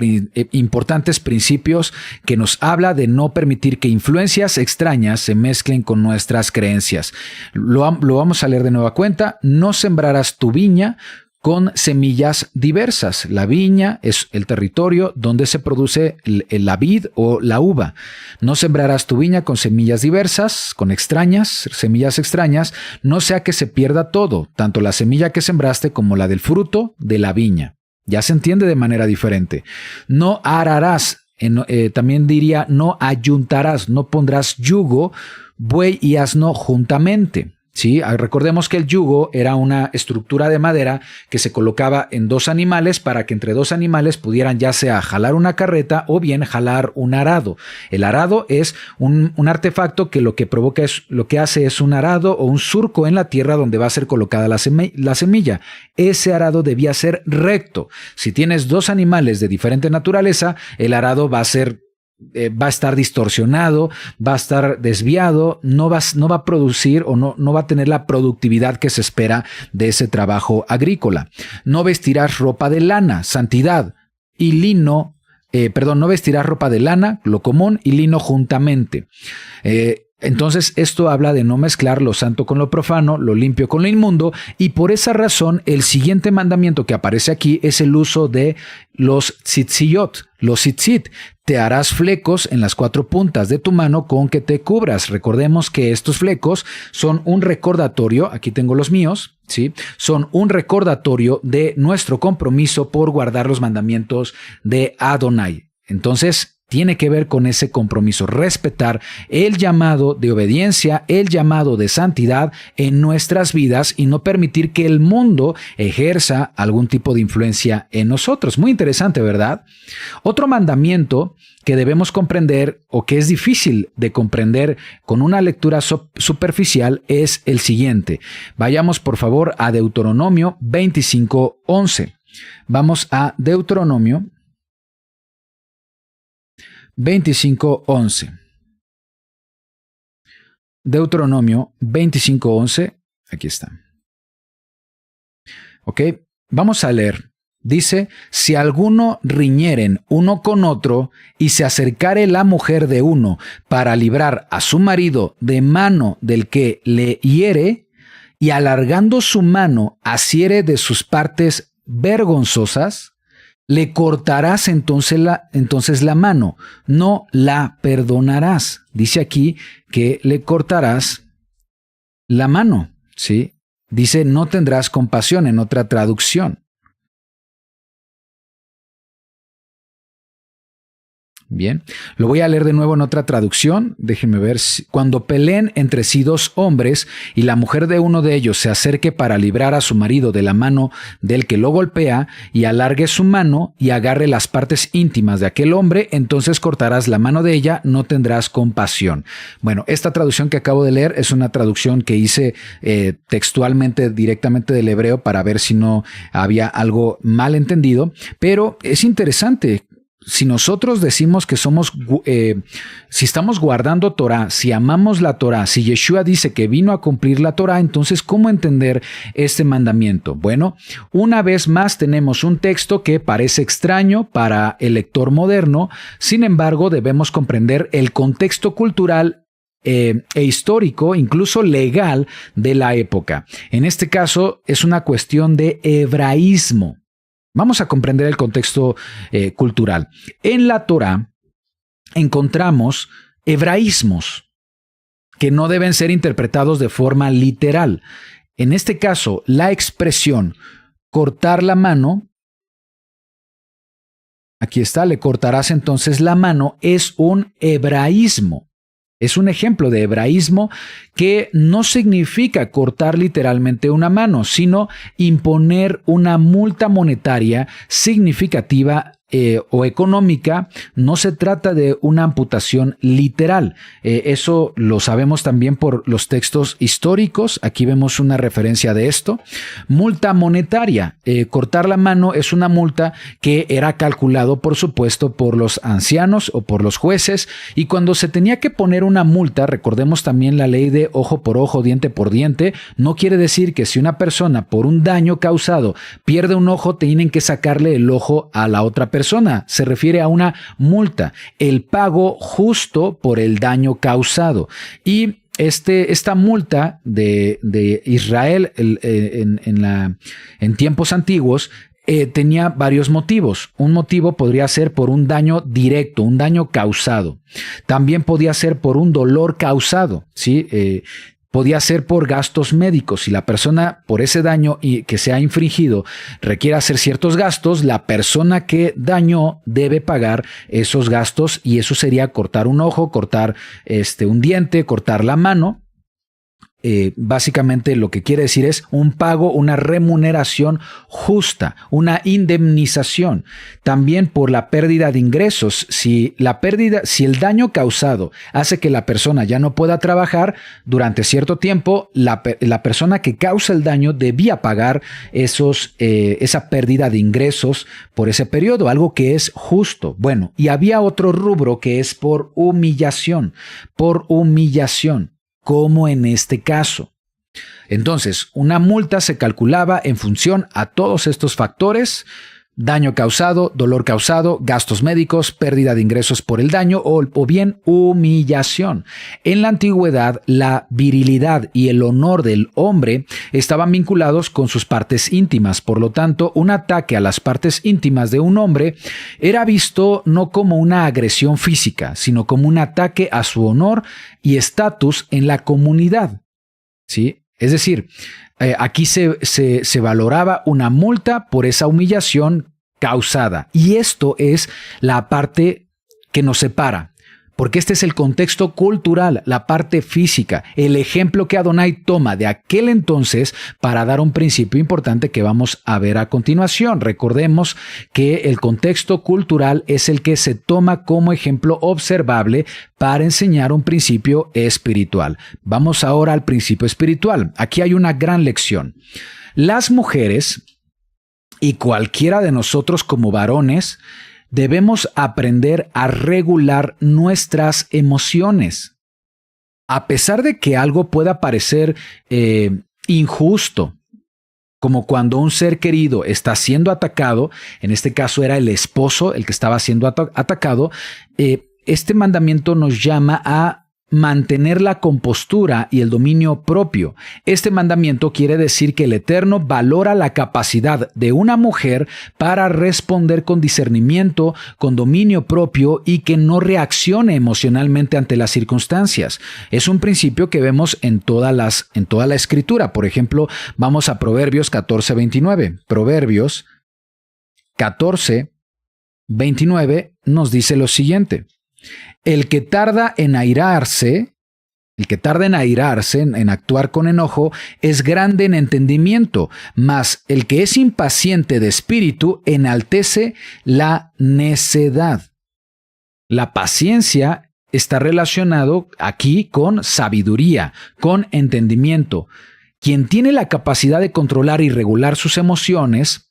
importantes principios que nos habla de no permitir que influencias extrañas se mezclen con nuestras creencias. Lo vamos a leer de nueva cuenta. No sembrarás tu viña con semillas diversas. La viña es el territorio donde se produce la vid o la uva. No sembrarás tu viña con semillas diversas, con semillas extrañas, no sea que se pierda todo, tanto la semilla que sembraste como la del fruto de la viña. Ya se entiende de manera diferente. No ararás, también diría no ayuntarás, no pondrás yugo, buey y asno juntamente. Sí, recordemos que el yugo era una estructura de madera que se colocaba en dos animales para que entre dos animales pudieran ya sea jalar una carreta o bien jalar un arado. El arado es un artefacto que lo que hace es un arado o un surco en la tierra donde va a ser colocada la semilla. Ese arado debía ser recto. Si tienes dos animales de diferente naturaleza, el arado va a estar distorsionado, va a estar desviado, no va a producir o no va a tener la productividad que se espera de ese trabajo agrícola. No vestirás ropa de lana, santidad, y lino, no vestirás ropa de lana, lo común, y lino juntamente. Entonces esto habla de no mezclar lo santo con lo profano, lo limpio con lo inmundo, y por esa razón el siguiente mandamiento que aparece aquí es el uso de los tzitziyot, los tzitzit. Te harás flecos en las 4 puntas de tu mano con que te cubras. Recordemos que estos flecos son un recordatorio, aquí tengo los míos, ¿sí? Son un recordatorio de nuestro compromiso por guardar los mandamientos de Adonai. Entonces, tiene que ver con ese compromiso, respetar el llamado de obediencia, el llamado de santidad en nuestras vidas y no permitir que el mundo ejerza algún tipo de influencia en nosotros. Muy interesante, ¿verdad? Otro mandamiento que debemos comprender o que es difícil de comprender con una lectura superficial es el siguiente. Vayamos por favor a Deuteronomio 25:11. Vamos a Deuteronomio 25:11. Deuteronomio 25:11. Aquí está. Ok, vamos a leer. Dice, si alguno riñeren uno con otro y se acercare la mujer de uno para librar a su marido de mano del que le hiere y alargando su mano asiere de sus partes vergonzosas, le cortarás entonces la mano, no la perdonarás. Dice aquí que le cortarás la mano, ¿sí? Dice, no tendrás compasión en otra traducción. Bien, lo voy a leer de nuevo en otra traducción. Déjenme ver. Cuando peleen entre sí dos hombres y la mujer de uno de ellos se acerque para librar a su marido de la mano del que lo golpea y alargue su mano y agarre las partes íntimas de aquel hombre, entonces cortarás la mano de ella, no tendrás compasión. Bueno, esta traducción que acabo de leer es una traducción que hice textualmente directamente del hebreo para ver si no había algo mal entendido, pero es interesante. Si nosotros decimos que si estamos guardando Torah, si amamos la Torah, si Yeshua dice que vino a cumplir la Torah, entonces ¿cómo entender este mandamiento? Bueno, una vez más tenemos un texto que parece extraño para el lector moderno, sin embargo debemos comprender el contexto cultural e histórico, incluso legal de la época. En este caso es una cuestión de hebraísmo. Vamos a comprender el contexto cultural. En la Torá encontramos hebraísmos que no deben ser interpretados de forma literal. En este caso, la expresión cortar la mano, aquí está, le cortarás entonces la mano, es un hebraísmo. Es un ejemplo de hebraísmo que no significa cortar literalmente una mano, sino imponer una multa monetaria significativa o económica. No se trata de una amputación literal. Eso lo sabemos también por los textos históricos. Aquí vemos una referencia de esto. Multa monetaria. Cortar la mano es una multa que era calculado, por supuesto, por los ancianos o por los jueces. Y cuando se tenía que poner una multa, recordemos también la ley de ojo por ojo, diente por diente, no quiere decir que si una persona por un daño causado pierde un ojo, tienen que sacarle el ojo a la otra persona. Se refiere a una multa, el pago justo por el daño causado. Y esta multa de Israel en tiempos antiguos tenía varios motivos. Un motivo podría ser por un daño directo, un daño causado. También podía ser por un dolor causado, ¿sí? Podía ser por gastos médicos. Si la persona, por ese daño que se ha infringido, requiere hacer ciertos gastos, la persona que dañó debe pagar esos gastos y eso sería cortar un ojo, cortar un diente, cortar la mano. Básicamente lo que quiere decir es un pago, una remuneración justa, una indemnización. También por la pérdida de ingresos. Si el daño causado hace que la persona ya no pueda trabajar durante cierto tiempo, la persona que causa el daño debía pagar esa pérdida de ingresos por ese periodo, algo que es justo. Bueno, y había otro rubro que es por humillación, como en este caso. Entonces, una multa se calculaba en función a todos estos factores: daño causado, dolor causado, gastos médicos, pérdida de ingresos por el daño o bien humillación. En la antigüedad, la virilidad y el honor del hombre estaban vinculados con sus partes íntimas. Por lo tanto, un ataque a las partes íntimas de un hombre era visto no como una agresión física, sino como un ataque a su honor y estatus en la comunidad, ¿sí? Es decir, aquí se valoraba una multa por esa humillación causada. Y esto es la parte que nos separa. Porque este es el contexto cultural, la parte física, el ejemplo que Adonai toma de aquel entonces para dar un principio importante que vamos a ver a continuación. Recordemos que el contexto cultural es el que se toma como ejemplo observable para enseñar un principio espiritual. Vamos ahora al principio espiritual. Aquí hay una gran lección. Las mujeres y cualquiera de nosotros como varones debemos aprender a regular nuestras emociones. A pesar de que algo pueda parecer injusto, como cuando un ser querido está siendo atacado, en este caso era el esposo el que estaba siendo atacado, este mandamiento nos llama a mantener la compostura y el dominio propio. Este mandamiento quiere decir que el Eterno valora la capacidad de una mujer para responder con discernimiento, con dominio propio y que no reaccione emocionalmente ante las circunstancias. Es un principio que vemos en toda la Escritura. Por ejemplo, vamos a Proverbios 14:29. Proverbios 14:29 nos dice lo siguiente: el que tarda en airarse, en actuar con enojo, es grande en entendimiento, mas el que es impaciente de espíritu enaltece la necedad. La paciencia está relacionado aquí con sabiduría, con entendimiento. Quien tiene la capacidad de controlar y regular sus emociones,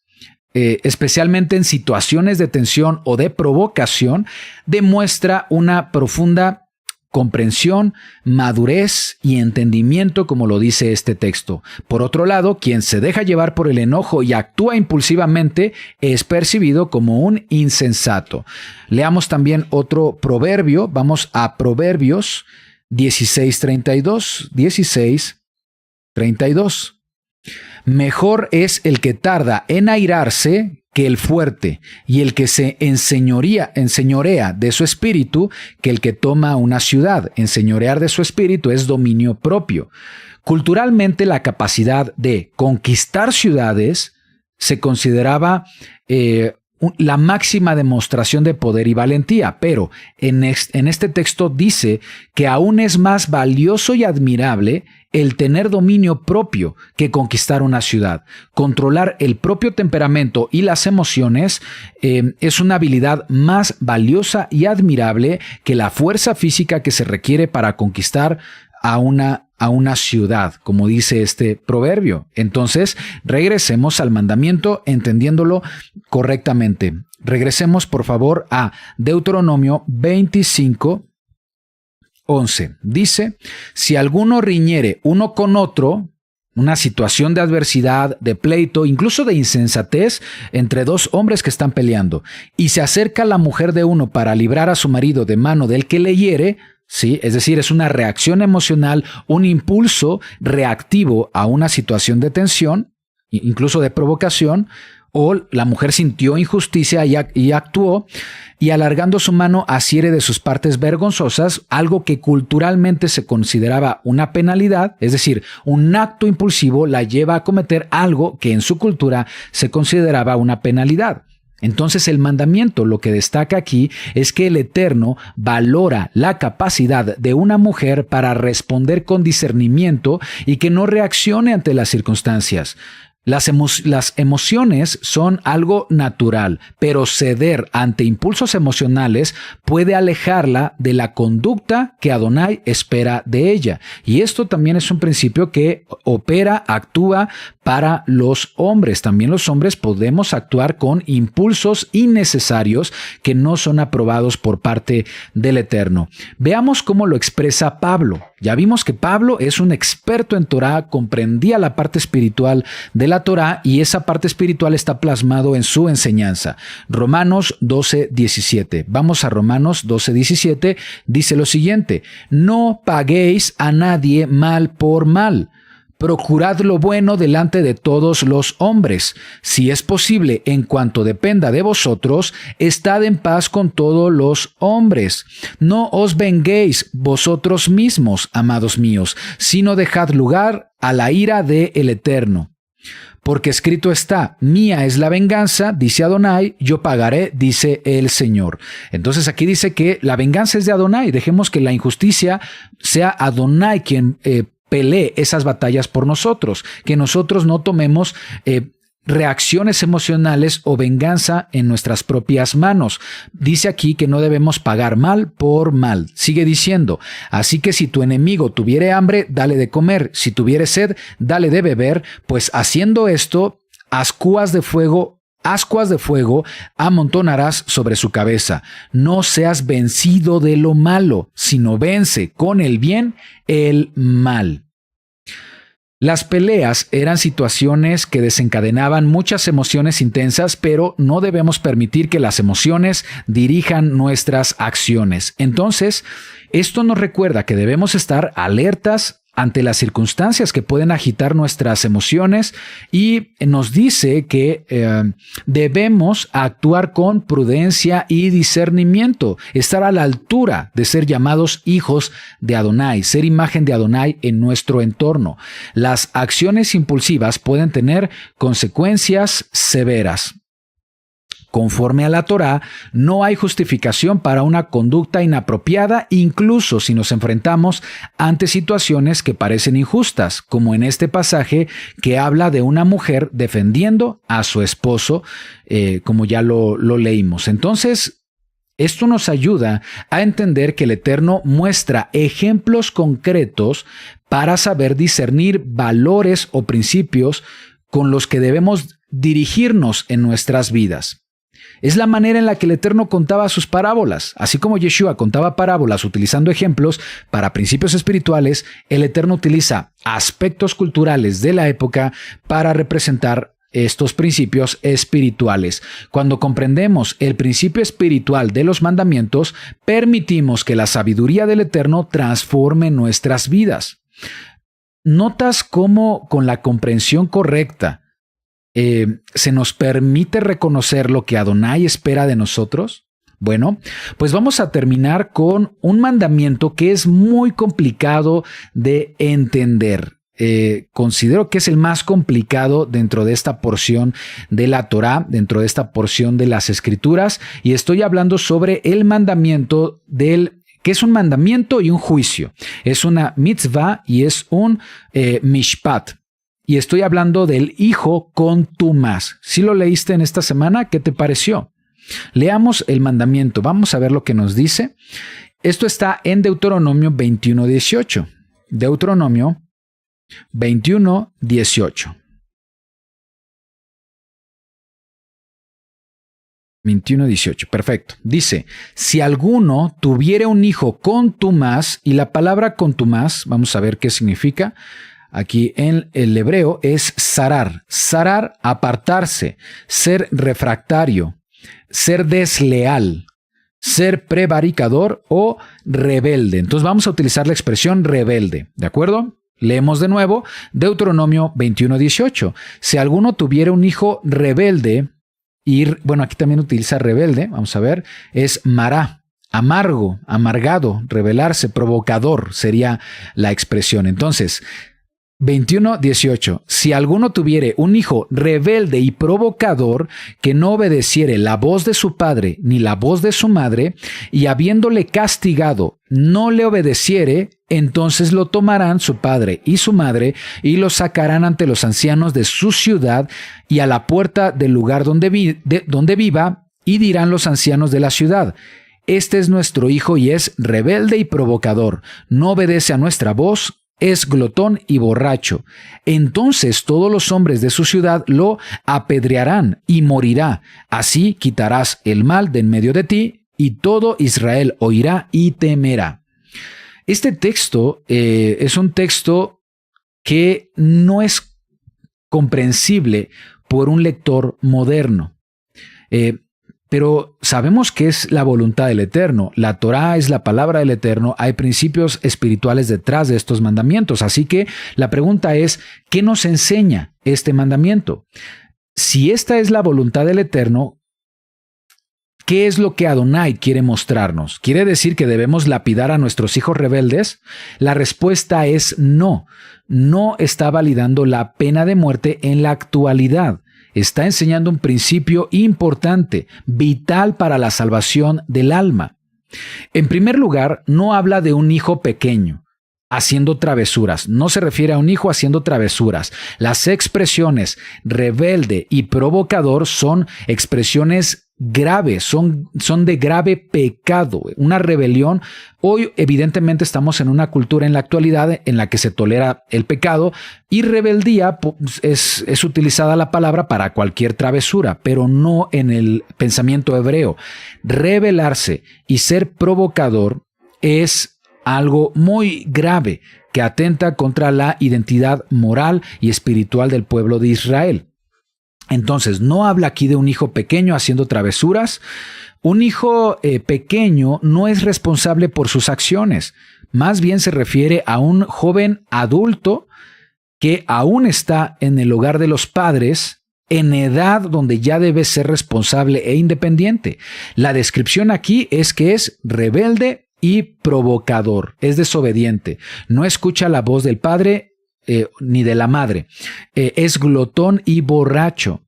especialmente en situaciones de tensión o de provocación, demuestra una profunda comprensión, madurez y entendimiento, como lo dice este texto. Por otro lado, quien se deja llevar por el enojo y actúa impulsivamente es percibido como un insensato. Leamos también otro proverbio. Vamos a Proverbios 16:32. 16:32. Mejor es el que tarda en airarse que el fuerte, y el que se enseñorea de su espíritu que el que toma una ciudad. Enseñorear de su espíritu es dominio propio. Culturalmente, la capacidad de conquistar ciudades se consideraba la máxima demostración de poder y valentía, pero en este texto dice que aún es más valioso y admirable el tener dominio propio que conquistar una ciudad. Controlar el propio temperamento y las emociones es una habilidad más valiosa y admirable que la fuerza física que se requiere para conquistar a una ciudad, como dice este proverbio. Entonces, regresemos al mandamiento entendiéndolo correctamente. Regresemos, por favor, a Deuteronomio 25:11. Dice: si alguno riñere uno con otro, una situación de adversidad, de pleito, incluso de insensatez entre dos hombres que están peleando, y se acerca la mujer de uno para librar a su marido de mano del que le hiere, ¿sí? Es decir, es una reacción emocional, un impulso reactivo a una situación de tensión, incluso de provocación, o la mujer sintió injusticia y actuó, y alargando su mano asiere de sus partes vergonzosas, algo que culturalmente se consideraba una penalidad, es decir, un acto impulsivo la lleva a cometer algo que en su cultura se consideraba una penalidad. Entonces el mandamiento lo que destaca aquí es que el Eterno valora la capacidad de una mujer para responder con discernimiento y que no reaccione ante las circunstancias. Las emociones son algo natural, pero ceder ante impulsos emocionales puede alejarla de la conducta que Adonai espera de ella. Y esto también es un principio que actúa para los hombres. También los hombres podemos actuar con impulsos innecesarios que no son aprobados por parte del Eterno. Veamos cómo lo expresa Pablo. Ya vimos que Pablo es un experto en Torá, comprendía la parte espiritual de la Torá y esa parte espiritual está plasmado en su enseñanza. Romanos 12:17. Vamos a Romanos 12:17. Dice lo siguiente: no paguéis a nadie mal por mal. Procurad lo bueno delante de todos los hombres. Si es posible, en cuanto dependa de vosotros, estad en paz con todos los hombres. No os venguéis vosotros mismos, amados míos, sino dejad lugar a la ira del Eterno. Porque escrito está, mía es la venganza, dice Adonai, yo pagaré, dice el Señor. Entonces aquí dice que la venganza es de Adonai. Dejemos que la injusticia sea Adonai quien pelee esas batallas por nosotros, que nosotros no tomemos reacciones emocionales o venganza en nuestras propias manos. Dice aquí que no debemos pagar mal por mal. Sigue diciendo, así que si tu enemigo tuviere hambre, dale de comer, si tuviere sed, dale de beber, pues haciendo esto, ascuas de fuego amontonarás sobre su cabeza. No seas vencido de lo malo, sino vence con el bien el mal. Las peleas eran situaciones que desencadenaban muchas emociones intensas, pero no debemos permitir que las emociones dirijan nuestras acciones. Entonces, esto nos recuerda que debemos estar alertas ante las circunstancias que pueden agitar nuestras emociones y nos dice que debemos actuar con prudencia y discernimiento, estar a la altura de ser llamados hijos de Adonai, ser imagen de Adonai en nuestro entorno. Las acciones impulsivas pueden tener consecuencias severas. Conforme a la Torá, no hay justificación para una conducta inapropiada, incluso si nos enfrentamos ante situaciones que parecen injustas, como en este pasaje que habla de una mujer defendiendo a su esposo, como ya lo leímos. Entonces, esto nos ayuda a entender que el Eterno muestra ejemplos concretos para saber discernir valores o principios con los que debemos dirigirnos en nuestras vidas. Es la manera en la que el Eterno contaba sus parábolas. Así como Yeshua contaba parábolas utilizando ejemplos para principios espirituales, el Eterno utiliza aspectos culturales de la época para representar estos principios espirituales. Cuando comprendemos el principio espiritual de los mandamientos, permitimos que la sabiduría del Eterno transforme nuestras vidas. ¿Notas cómo con la comprensión correcta se nos permite reconocer lo que Adonai espera de nosotros? Bueno, pues vamos a terminar con un mandamiento que es muy complicado de entender. Considero que es el más complicado dentro de esta porción de la Torá, dentro de esta porción de las Escrituras, y estoy hablando sobre el mandamiento que es un mandamiento y un juicio. Es una mitzvah y es un mishpat. Y estoy hablando del hijo contumaz. ¿Sí lo leíste en esta semana? ¿Qué te pareció? Leamos el mandamiento. Vamos a ver lo que nos dice. Esto está en Deuteronomio 21:18. Deuteronomio 21:18. 21:18. Perfecto. Dice, si alguno tuviere un hijo contumaz, y la palabra contumaz, vamos a ver qué significa. Aquí en el hebreo es zarar. Zarar, apartarse, ser refractario, ser desleal, ser prevaricador o rebelde. Entonces vamos a utilizar la expresión rebelde, ¿de acuerdo? Leemos de nuevo Deuteronomio 21:18. Si alguno tuviera un hijo rebelde, bueno, aquí también utiliza rebelde, vamos a ver, es mará, amargo, amargado, rebelarse, provocador sería la expresión. Entonces, 21:18. Si alguno tuviere un hijo rebelde y provocador que no obedeciere la voz de su padre ni la voz de su madre, y habiéndole castigado no le obedeciere, entonces lo tomarán su padre y su madre y lo sacarán ante los ancianos de su ciudad y a la puerta del lugar donde viva, y dirán los ancianos de la ciudad: este es nuestro hijo y es rebelde y provocador, no obedece a nuestra voz, es glotón y borracho. Entonces todos los hombres de su ciudad lo apedrearán y morirá. Así quitarás el mal de en medio de ti, y todo Israel oirá y temerá. Este texto es un texto que no es comprensible por un lector moderno. Pero sabemos que es la voluntad del Eterno. La Torá es la palabra del Eterno. Hay principios espirituales detrás de estos mandamientos. Así que la pregunta es, ¿qué nos enseña este mandamiento? Si esta es la voluntad del Eterno, ¿Qué es lo que Adonai quiere mostrarnos? ¿Quiere decir que debemos lapidar a nuestros hijos rebeldes? La respuesta es no. No está validando la pena de muerte en la actualidad. Está enseñando un principio importante, vital para la salvación del alma. En primer lugar, no habla de un hijo pequeño haciendo travesuras. No se refiere a un hijo haciendo travesuras. Las expresiones rebelde y provocador son expresiones graves, son de grave pecado, una rebelión. Hoy evidentemente estamos en una cultura en la actualidad en la que se tolera el pecado y rebeldía es utilizada la palabra para cualquier travesura, pero no en el pensamiento hebreo. Rebelarse y ser provocador es algo muy grave que atenta contra la identidad moral y espiritual del pueblo de Israel. Entonces, no habla aquí de un hijo pequeño haciendo travesuras. Un hijo pequeño no es responsable por sus acciones. Más bien se refiere a un joven adulto que aún está en el hogar de los padres, en edad donde ya debe ser responsable e independiente. La descripción aquí es que es rebelde y provocador, es desobediente, no escucha la voz del padre ni de la madre, es glotón y borracho.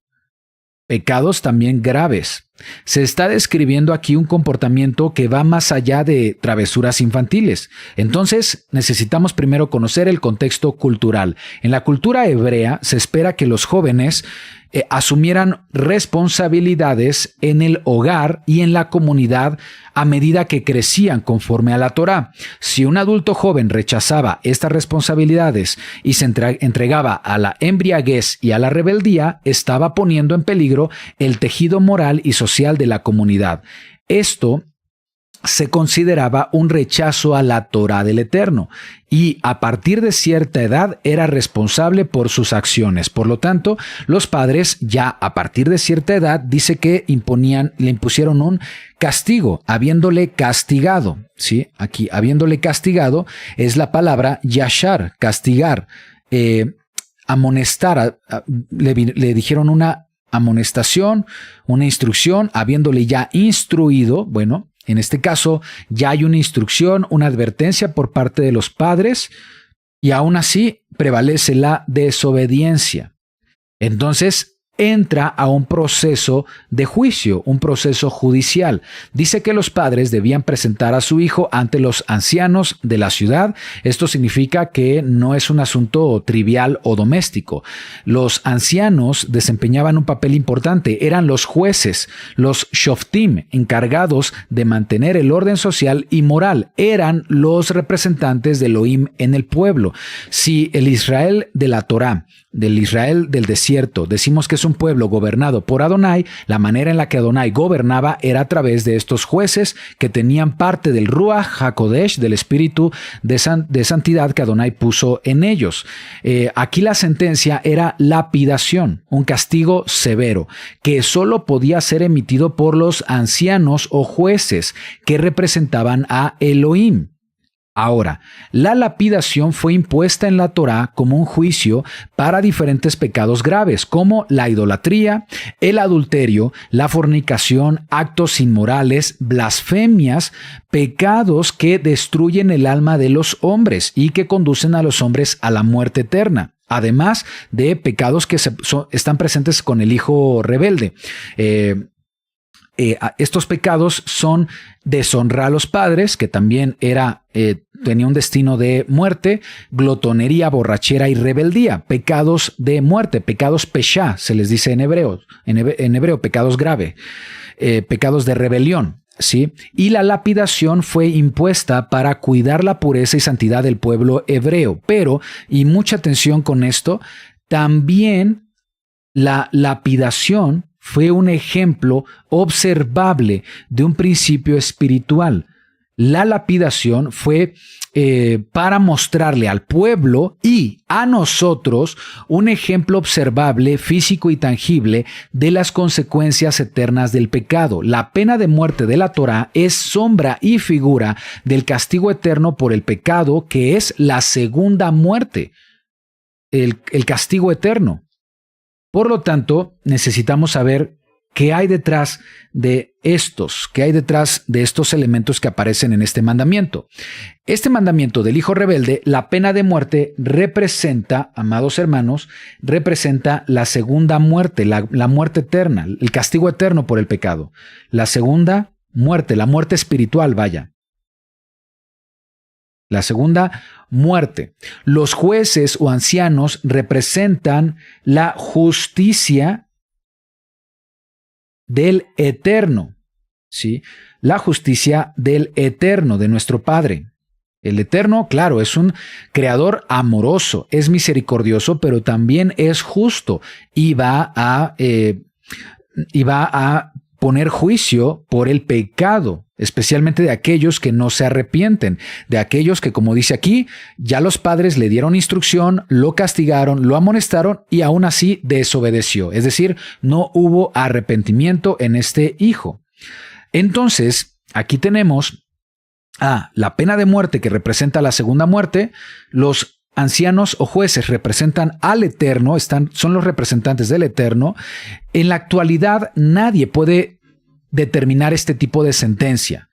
Pecados también graves. Se está describiendo aquí un comportamiento que va más allá de travesuras infantiles. Entonces, necesitamos primero conocer el contexto cultural. En la cultura hebrea se espera que los jóvenes asumieran responsabilidades en el hogar y en la comunidad a medida que crecían conforme a la Torá. Si un adulto joven rechazaba estas responsabilidades y se entregaba a la embriaguez y a la rebeldía, estaba poniendo en peligro el tejido moral y social de la comunidad. Esto se consideraba un rechazo a la Torá del Eterno y a partir de cierta edad era responsable por sus acciones. Por lo tanto, los padres ya a partir de cierta edad dice que le impusieron un castigo, habiéndole castigado. ¿Sí? Aquí, habiéndole castigado es la palabra yashar, castigar, amonestar. Le dijeron una amonestación, una instrucción, habiéndole ya instruido. Bueno, en este caso, ya hay una instrucción, una advertencia por parte de los padres y aún así prevalece la desobediencia. Entonces, entra a un proceso de juicio, un proceso judicial. Dice que los padres debían presentar a su hijo ante los ancianos de la ciudad. Esto significa que no es un asunto trivial o doméstico. Los ancianos desempeñaban un papel importante. Eran los jueces, los shoftim, encargados de mantener el orden social y moral. Eran los representantes de Elohim en el pueblo. Si el Israel de la Torá, del Israel del desierto, decimos que es un pueblo gobernado por Adonai, la manera en la que Adonai gobernaba era a través de estos jueces que tenían parte del Ruach HaKodesh, del espíritu de santidad que Adonai puso en ellos. Aquí la sentencia era lapidación, un castigo severo, que solo podía ser emitido por los ancianos o jueces que representaban a Elohim. Ahora, la lapidación fue impuesta en la Torá como un juicio para diferentes pecados graves, como la idolatría, el adulterio, la fornicación, actos inmorales, blasfemias, pecados que destruyen el alma de los hombres y que conducen a los hombres a la muerte eterna. Además de pecados que están presentes con el hijo rebelde. Estos pecados son deshonrar a los padres, que también tenía un destino de muerte, glotonería, borrachera y rebeldía, pecados de muerte, pecados peshá, se les dice en hebreo, pecados graves, pecados de rebelión. ¿Sí? Y la lapidación fue impuesta para cuidar la pureza y santidad del pueblo hebreo. Pero, y mucha atención con esto, también la lapidación fue un ejemplo observable de un principio espiritual. La lapidación fue para mostrarle al pueblo y a nosotros un ejemplo observable, físico y tangible de las consecuencias eternas del pecado. La pena de muerte de la Torá es sombra y figura del castigo eterno por el pecado, que es la segunda muerte, el castigo eterno. Por lo tanto, necesitamos saber ¿Qué hay detrás de estos? ¿Qué hay detrás de estos elementos que aparecen en este mandamiento? Este mandamiento del hijo rebelde, la pena de muerte representa, amados hermanos, representa la segunda muerte, la muerte eterna, el castigo eterno por el pecado. La segunda muerte, la muerte espiritual, vaya. La segunda muerte. Los jueces o ancianos representan la justicia del Eterno, ¿sí? La justicia del Eterno, de nuestro Padre. El Eterno, claro, es un creador amoroso, es misericordioso, pero también es justo y va a poner juicio por el pecado, especialmente de aquellos que no se arrepienten, de aquellos que, como dice aquí, ya los padres le dieron instrucción, lo castigaron, lo amonestaron y aún así desobedeció. Es decir, no hubo arrepentimiento en este hijo. Entonces, aquí tenemos la pena de muerte que representa la segunda muerte. Los ancianos o jueces representan al Eterno, son los representantes del Eterno. En la actualidad nadie puede determinar este tipo de sentencia.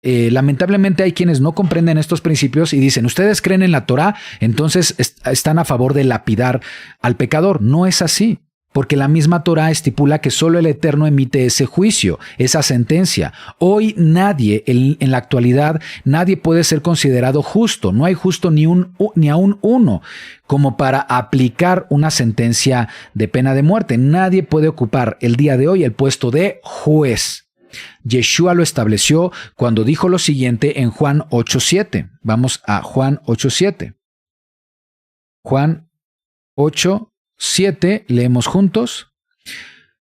Lamentablemente hay quienes no comprenden estos principios y dicen, ustedes creen en la Torá, entonces están a favor de lapidar al pecador. No es así. Porque la misma Torá estipula que solo el Eterno emite ese juicio, esa sentencia. Hoy nadie, en la actualidad, nadie puede ser considerado justo. No hay justo ni aún uno como para aplicar una sentencia de pena de muerte. Nadie puede ocupar el día de hoy el puesto de juez. Yeshua lo estableció cuando dijo lo siguiente en Juan 8:7. Vamos a Juan 8:7. Juan 8:7, leemos juntos.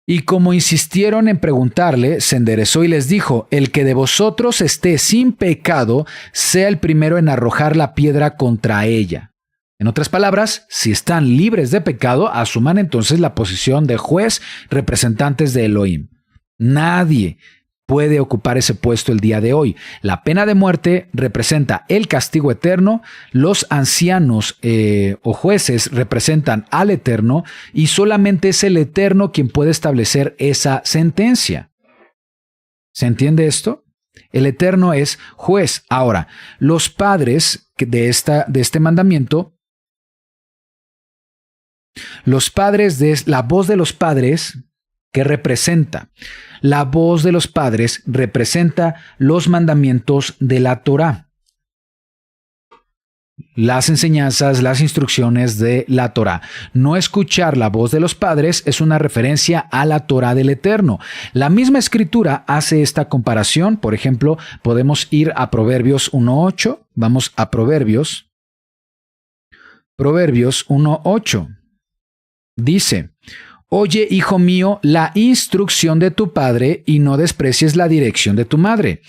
Y como insistieron en preguntarle, se enderezó y les dijo, el que de vosotros esté sin pecado, sea el primero en arrojar la piedra contra ella. En otras palabras, si están libres de pecado, asuman entonces la posición de juez, representantes de Elohim. Nadie puede ocupar ese puesto el día de hoy. La pena de muerte representa el castigo eterno, los ancianos o jueces representan al Eterno y solamente es el Eterno quien puede establecer esa sentencia. ¿Se entiende esto? El Eterno es juez. Ahora, los padres de este mandamiento, la voz de los padres, ¿qué representa? La voz de los padres representa los mandamientos de la Torá. Las enseñanzas, las instrucciones de la Torá. No escuchar la voz de los padres es una referencia a la Torá del Eterno. La misma escritura hace esta comparación. Por ejemplo, podemos ir a Proverbios 1:8. Vamos a Proverbios 1:8. Dice, oye, hijo mío, la instrucción de tu padre y no desprecies la dirección de tu madre.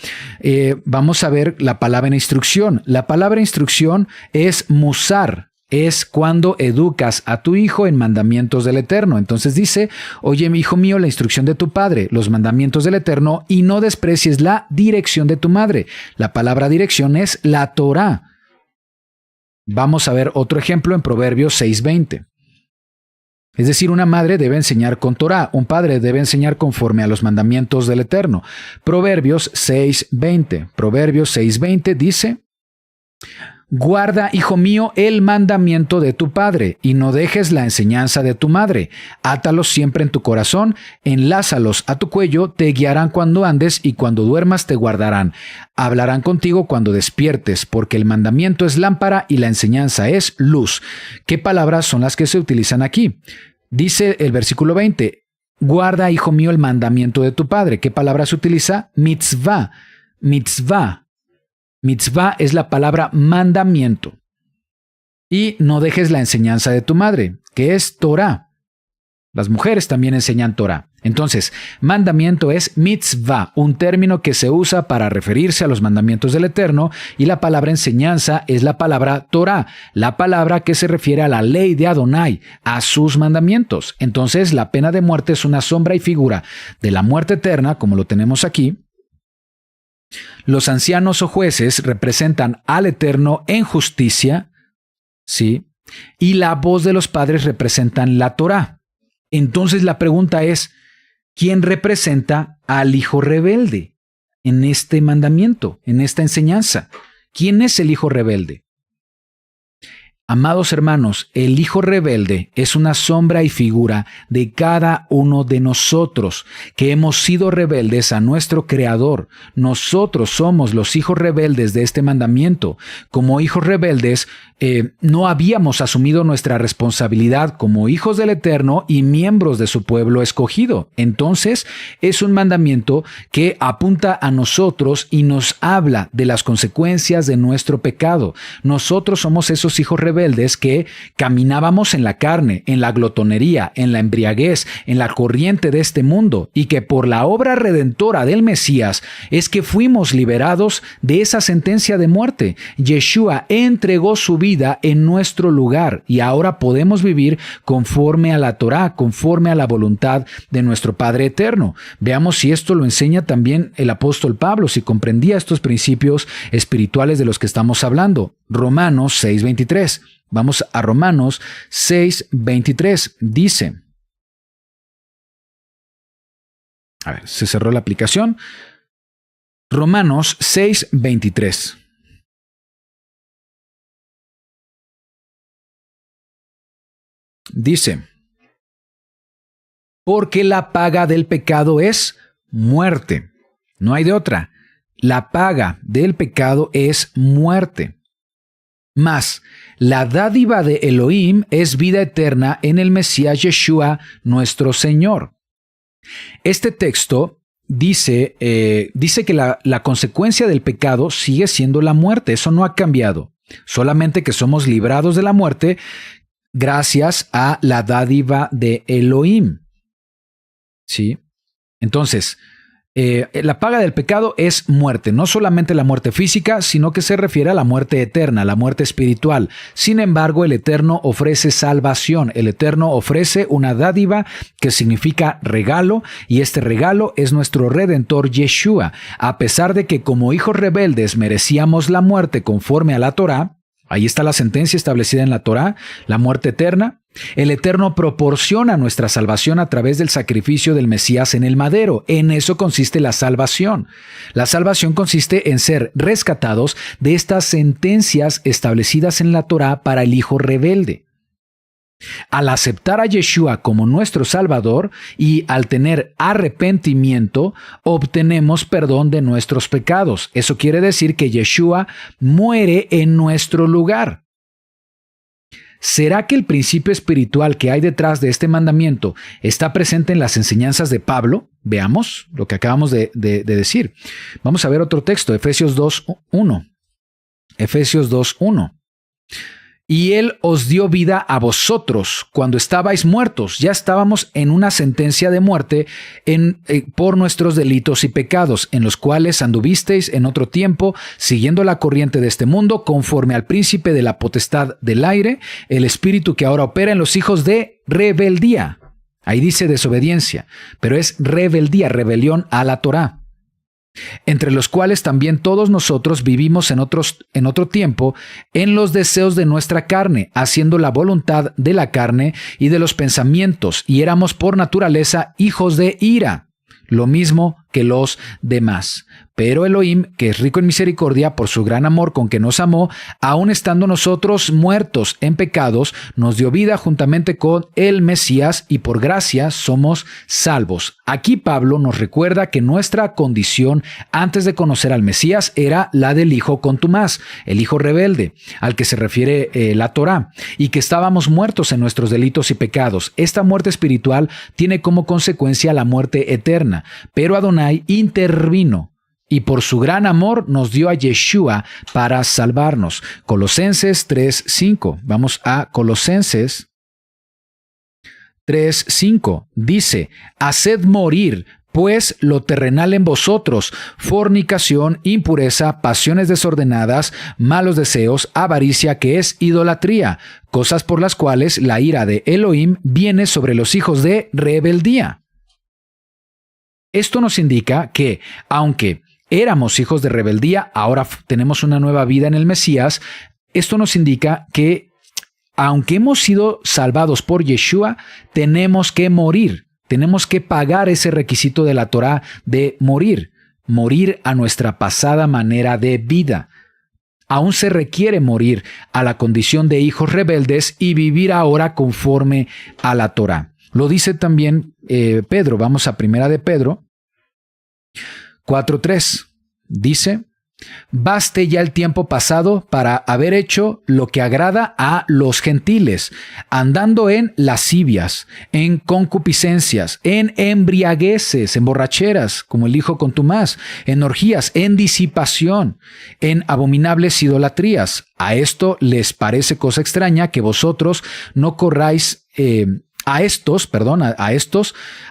Vamos a ver la palabra instrucción. La palabra instrucción es musar. Es cuando educas a tu hijo en mandamientos del Eterno. Entonces dice, oye, mi hijo mío, la instrucción de tu padre, los mandamientos del Eterno y no desprecies la dirección de tu madre. La palabra dirección es la Torá. Vamos a ver otro ejemplo en Proverbios 6:20. Es decir, una madre debe enseñar con Torá, un padre debe enseñar conforme a los mandamientos del Eterno. Proverbios 6:20. Proverbios 6:20 dice, guarda, hijo mío, el mandamiento de tu padre y no dejes la enseñanza de tu madre. Átalos siempre en tu corazón, enlázalos a tu cuello, te guiarán cuando andes y cuando duermas te guardarán. Hablarán contigo cuando despiertes, porque el mandamiento es lámpara y la enseñanza es luz. ¿Qué palabras son las que se utilizan aquí? Dice el versículo 20, guarda, hijo mío, el mandamiento de tu padre. ¿Qué palabra se utiliza? Mitzvah. Mitzvah. Mitzvah es la palabra mandamiento. Y no dejes la enseñanza de tu madre, que es Torá. Las mujeres también enseñan Torá. Entonces, mandamiento es mitzvah, un término que se usa para referirse a los mandamientos del Eterno, y la palabra enseñanza es la palabra Torá, la palabra que se refiere a la ley de Adonai, a sus mandamientos. Entonces, la pena de muerte es una sombra y figura de la muerte eterna, como lo tenemos aquí. Los ancianos o jueces representan al Eterno en justicia, ¿sí? Y la voz de los padres representan la Torá. Entonces la pregunta es, quien representa al hijo rebelde en este mandamiento, en esta enseñanza. ¿Quién es el hijo rebelde? Amados hermanos, el hijo rebelde es una sombra y figura de cada uno de nosotros que hemos sido rebeldes a nuestro Creador. Nosotros somos los hijos rebeldes de este mandamiento. Como hijos rebeldes, no habíamos asumido nuestra responsabilidad como hijos del Eterno y miembros de su pueblo escogido. Entonces, es un mandamiento que apunta a nosotros y nos habla de las consecuencias de nuestro pecado. Nosotros somos esos hijos rebeldes que caminábamos en la carne, en la glotonería, en la embriaguez, en la corriente de este mundo, y que por la obra redentora del Mesías es que fuimos liberados de esa sentencia de muerte. Yeshua entregó su vida en nuestro lugar y ahora podemos vivir conforme a la Torá, conforme a la voluntad de nuestro Padre Eterno. Veamos si esto lo enseña también el apóstol Pablo, si comprendía estos principios espirituales de los que estamos hablando. Romanos 6:23. Vamos a Romanos 6:23. Dice, a ver, se cerró la aplicación. Romanos 6:23. Dice, porque la paga del pecado es muerte. No hay de otra. La paga del pecado es muerte. Mas la dádiva de Elohim es vida eterna en el Mesías Yeshua, nuestro Señor. Este texto dice que la consecuencia del pecado sigue siendo la muerte. Eso no ha cambiado. Solamente que somos librados de la muerte gracias a la dádiva de Elohim. ¿Sí? Entonces, la paga del pecado es muerte, no solamente la muerte física, sino que se refiere a la muerte eterna, la muerte espiritual. Sin embargo, el Eterno ofrece salvación, el Eterno ofrece una dádiva que significa regalo, y este regalo es nuestro Redentor Yeshua. A pesar de que como hijos rebeldes merecíamos la muerte conforme a la Torá, ahí está la sentencia establecida en la Torá, la muerte eterna. El Eterno proporciona nuestra salvación a través del sacrificio del Mesías en el madero. En eso consiste la salvación. La salvación consiste en ser rescatados de estas sentencias establecidas en la Torá para el hijo rebelde. Al aceptar a Yeshua como nuestro Salvador y al tener arrepentimiento, obtenemos perdón de nuestros pecados. Eso quiere decir que Yeshua muere en nuestro lugar. ¿Será que el principio espiritual que hay detrás de este mandamiento está presente en las enseñanzas de Pablo? Veamos lo que acabamos de decir. Vamos a ver otro texto, Efesios 2:1. Efesios 2:1. Y Él os dio vida a vosotros cuando estabais muertos. Ya estábamos en una sentencia de muerte por nuestros delitos y pecados, en los cuales anduvisteis en otro tiempo, siguiendo la corriente de este mundo, conforme al príncipe de la potestad del aire, el espíritu que ahora opera en los hijos de rebeldía. Ahí dice desobediencia, pero es rebeldía, rebelión a la Torá. Entre los cuales también todos nosotros vivimos en otro tiempo en los deseos de nuestra carne, haciendo la voluntad de la carne y de los pensamientos, y éramos por naturaleza hijos de ira, lo mismo que los demás. Pero Elohim, que es rico en misericordia por su gran amor con que nos amó, aun estando nosotros muertos en pecados, nos dio vida juntamente con el Mesías, y por gracia somos salvos. Aquí Pablo nos recuerda que nuestra condición antes de conocer al Mesías era la del hijo contumaz, el hijo rebelde, al que se refiere la Torá, y que estábamos muertos en nuestros delitos y pecados. Esta muerte espiritual tiene como consecuencia la muerte eterna, pero Adonai intervino y por su gran amor nos dio a Yeshua para salvarnos. Colosenses 3:5. Vamos a Colosenses 3:5. Dice, haced morir pues lo terrenal en vosotros, fornicación, impureza, pasiones desordenadas, malos deseos, avaricia, que es idolatría, cosas por las cuales la ira de Elohim viene sobre los hijos de rebeldía. Esto nos indica que, aunque éramos hijos de rebeldía, ahora tenemos una nueva vida en el Mesías. Esto nos indica que, aunque hemos sido salvados por Yeshua, tenemos que morir. tenemos que pagar ese requisito de la Torá de morir a nuestra pasada manera de vida. Aún se requiere morir a la condición de hijos rebeldes y vivir ahora conforme a la Torá. Lo dice también Pedro. Vamos a 1 de Pedro 4:3. Dice: baste ya el tiempo pasado para haber hecho lo que agrada a los gentiles, andando en lascivias, en concupiscencias, en embriagueces, en borracheras, como el hijo contumaz, en orgías, en disipación, en abominables idolatrías. A esto les parece cosa extraña que vosotros no corráis a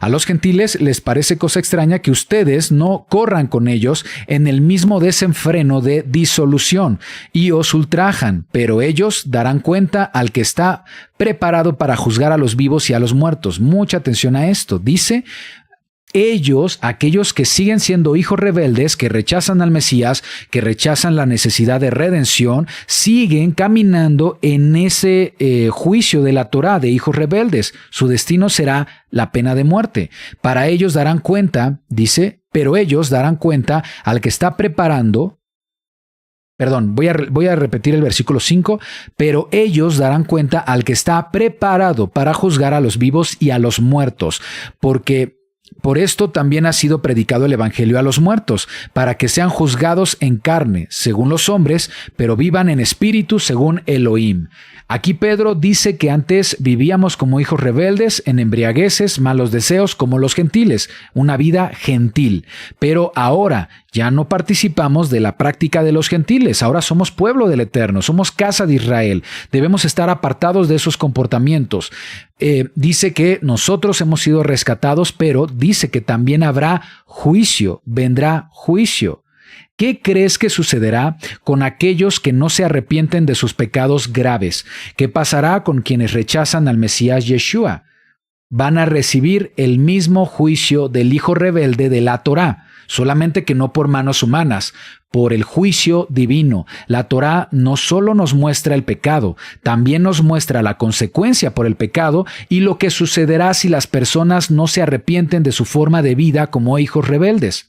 los gentiles les parece cosa extraña que ustedes no corran con ellos en el mismo desenfreno de disolución y os ultrajan, pero ellos darán cuenta al que está preparado para juzgar a los vivos y a los muertos. Mucha atención a esto. Dice: ellos, aquellos que siguen siendo hijos rebeldes, que rechazan al Mesías, que rechazan la necesidad de redención, siguen caminando en ese juicio de la Torá de hijos rebeldes. Su destino será la pena de muerte. Para ellos darán cuenta, dice, pero ellos darán cuenta al que está preparando. Perdón, voy a repetir el versículo 5. Pero ellos darán cuenta al que está preparado para juzgar a los vivos y a los muertos, porque por esto también ha sido predicado el evangelio a los muertos, para que sean juzgados en carne, según los hombres, pero vivan en espíritu, según Elohim. Aquí Pedro dice que antes vivíamos como hijos rebeldes, en embriagueces, malos deseos, como los gentiles, una vida gentil. Pero ahora ya no participamos de la práctica de los gentiles, ahora somos pueblo del Eterno, somos casa de Israel. Debemos estar apartados de esos comportamientos. Dice que nosotros hemos sido rescatados, pero dice que también habrá juicio, vendrá juicio. ¿Qué crees que sucederá con aquellos que no se arrepienten de sus pecados graves? ¿Qué pasará con quienes rechazan al Mesías Yeshua? Van a recibir el mismo juicio del hijo rebelde de la Torá, solamente que no por manos humanas, por el juicio divino. La Torá no solo nos muestra el pecado, también nos muestra la consecuencia por el pecado y lo que sucederá si las personas no se arrepienten de su forma de vida como hijos rebeldes.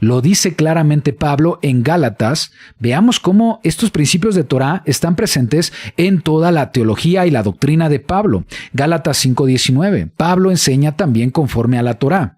Lo dice claramente Pablo en Gálatas. Veamos cómo estos principios de Torá están presentes en toda la teología y la doctrina de Pablo. Gálatas 5:19. Pablo enseña también conforme a la Torá.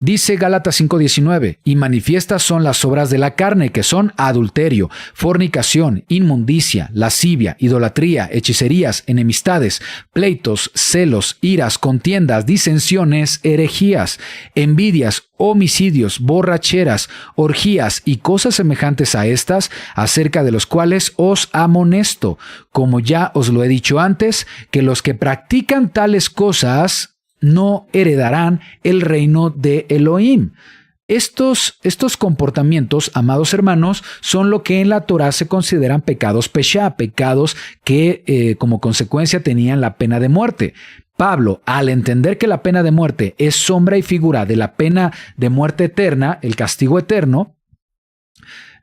Dice Gálatas 5:19, y manifiestas son las obras de la carne, que son adulterio, fornicación, inmundicia, lascivia, idolatría, hechicerías, enemistades, pleitos, celos, iras, contiendas, disensiones, herejías, envidias, homicidios, borracheras, orgías y cosas semejantes a estas, acerca de los cuales os amonesto, como ya os lo he dicho antes, que los que practican tales cosas no heredarán el reino de Elohim. Estos comportamientos, amados hermanos, son lo que en la Torá se consideran pecados peshá, pecados que como consecuencia tenían la pena de muerte. Pablo, al entender que la pena de muerte es sombra y figura de la pena de muerte eterna, el castigo eterno,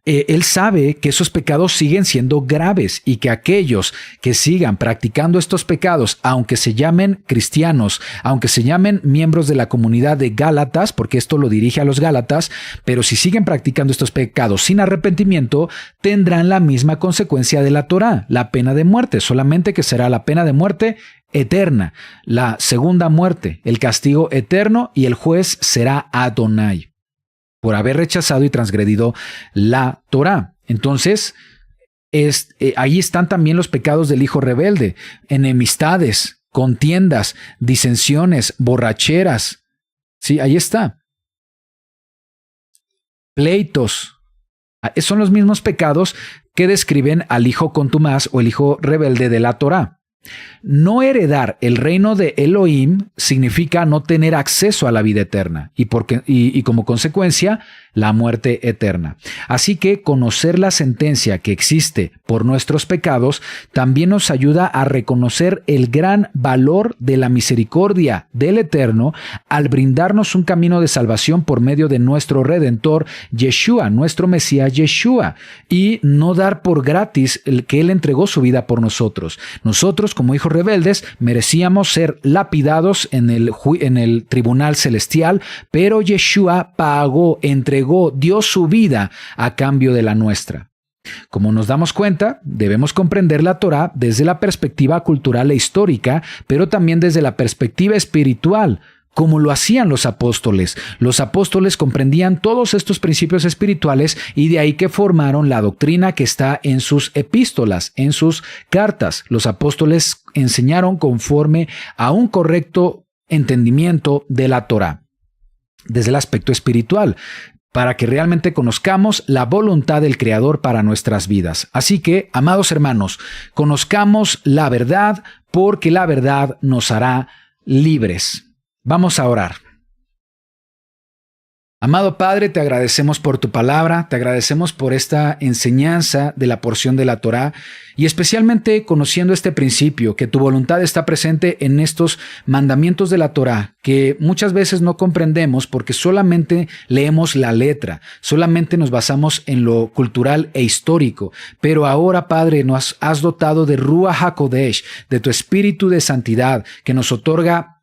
él sabe que esos pecados siguen siendo graves y que aquellos que sigan practicando estos pecados, aunque se llamen cristianos, aunque se llamen miembros de la comunidad de Gálatas, porque esto lo dirige a los Gálatas, pero si siguen practicando estos pecados sin arrepentimiento, tendrán la misma consecuencia de la Torá, la pena de muerte, solamente que será la pena de muerte eterna, la segunda muerte, el castigo eterno, y el juez será Adonai, por haber rechazado y transgredido la Torá. Entonces, ahí están también los pecados del hijo rebelde: enemistades, contiendas, disensiones, borracheras. Sí, ahí está. Pleitos. Son los mismos pecados que describen al hijo contumaz o el hijo rebelde de la Torá. No heredar el reino de Elohim significa no tener acceso a la vida eterna y como consecuencia la muerte eterna. Así que conocer la sentencia que existe por nuestros pecados también nos ayuda a reconocer el gran valor de la misericordia del Eterno al brindarnos un camino de salvación por medio de nuestro Redentor Yeshua, nuestro Mesías Yeshua, y no dar por gratis el que Él entregó su vida por nosotros. Nosotros, como hijos rebeldes, merecíamos ser lapidados en el tribunal celestial, pero Yeshua pagó, entregó, dio su vida a cambio de la nuestra. Como nos damos cuenta, debemos comprender la Torá desde la perspectiva cultural e histórica, pero también desde la perspectiva espiritual, como lo hacían los apóstoles. Los apóstoles comprendían todos estos principios espirituales y de ahí que formaron la doctrina que está en sus epístolas, en sus cartas. Los apóstoles enseñaron conforme a un correcto entendimiento de la Torá, desde el aspecto espiritual, para que realmente conozcamos la voluntad del Creador para nuestras vidas. Así que, amados hermanos, conozcamos la verdad, porque la verdad nos hará libres. Vamos a orar. Amado Padre, te agradecemos por tu palabra, te agradecemos por esta enseñanza de la porción de la Torá y especialmente conociendo este principio, que tu voluntad está presente en estos mandamientos de la Torá, que muchas veces no comprendemos porque solamente leemos la letra, solamente nos basamos en lo cultural e histórico, pero ahora, Padre, nos has dotado de Ruach HaKodesh, de tu espíritu de santidad, que nos otorga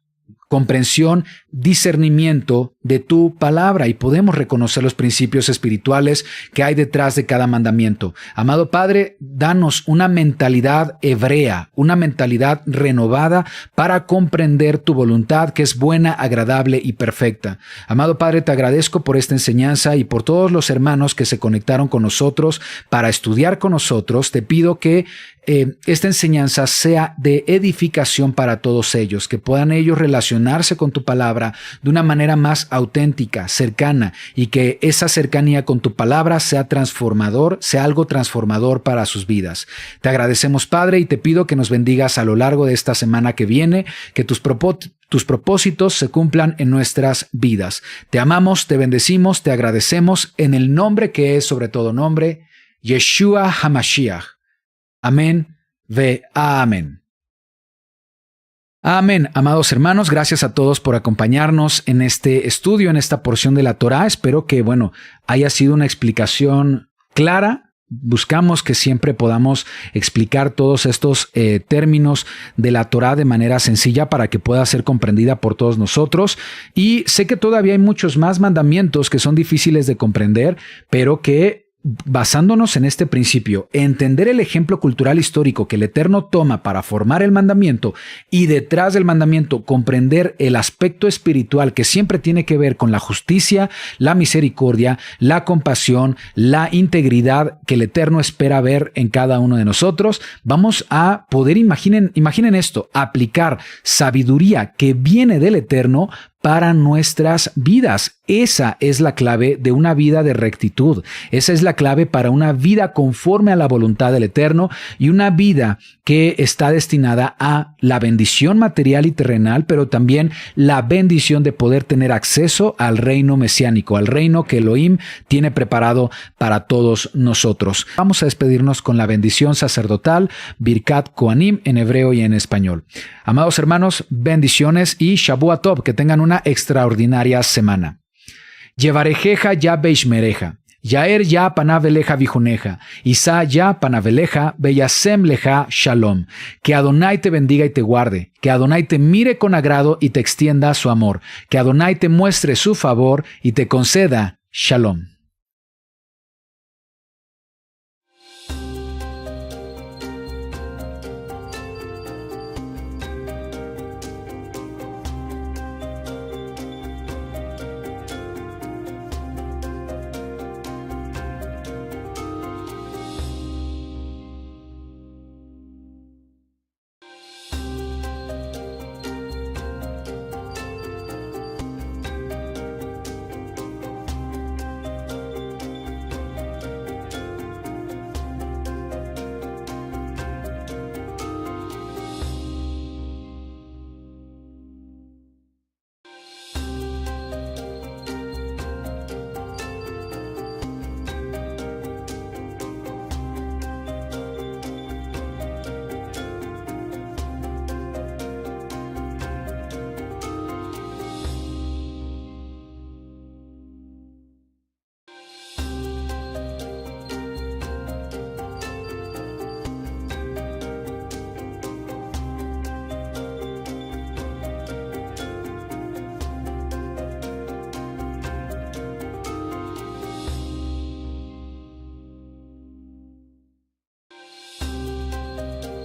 comprensión, discernimiento de tu palabra y podemos reconocer los principios espirituales que hay detrás de cada mandamiento. Amado Padre, danos una mentalidad hebrea, una mentalidad renovada para comprender tu voluntad que es buena, agradable y perfecta. Amado Padre, te agradezco por esta enseñanza y por todos los hermanos que se conectaron con nosotros para estudiar con nosotros. Te pido que esta enseñanza sea de edificación para todos ellos, que puedan ellos relacionarse con tu palabra de una manera más auténtica, cercana, y que esa cercanía con tu palabra sea transformador, sea algo transformador para sus vidas. Te agradecemos, Padre, y te pido que nos bendigas a lo largo de esta semana que viene, que tus propósitos se cumplan en nuestras vidas. Te amamos, te bendecimos, te agradecemos en el nombre que es sobre todo nombre, Yeshua HaMashiach. Amén, ve amén. Amén, amados hermanos, gracias a todos por acompañarnos en este estudio, en esta porción de la Torá. Espero que, haya sido una explicación clara. Buscamos que siempre podamos explicar todos estos términos de la Torá de manera sencilla para que pueda ser comprendida por todos nosotros. Y sé que todavía hay muchos más mandamientos que son difíciles de comprender, pero que basándonos en este principio, entender el ejemplo cultural histórico que el Eterno toma para formar el mandamiento y detrás del mandamiento comprender el aspecto espiritual que siempre tiene que ver con la justicia, la misericordia, la compasión, la integridad que el Eterno espera ver en cada uno de nosotros, vamos a poder, imaginen esto, aplicar sabiduría que viene del Eterno para nuestras vidas. Esa es la clave de una vida de rectitud. Esa es la clave para una vida conforme a la voluntad del Eterno y una vida que está destinada a la bendición material y terrenal, pero también la bendición de poder tener acceso al reino mesiánico, al reino que Elohim tiene preparado para todos nosotros. Vamos a despedirnos con la bendición sacerdotal, Birkat Kohanim en hebreo y en español. Amados hermanos, bendiciones y Shavua Tov, que tengan una extraordinaria semana. Yevarejeja ya beishmereja, Yaer ya panaveleja vijuneja, Isa ya panaveleja beyasem leja shalom. Que Adonai te bendiga y te guarde, que Adonai te mire con agrado y te extienda su amor, que Adonai te muestre su favor y te conceda shalom.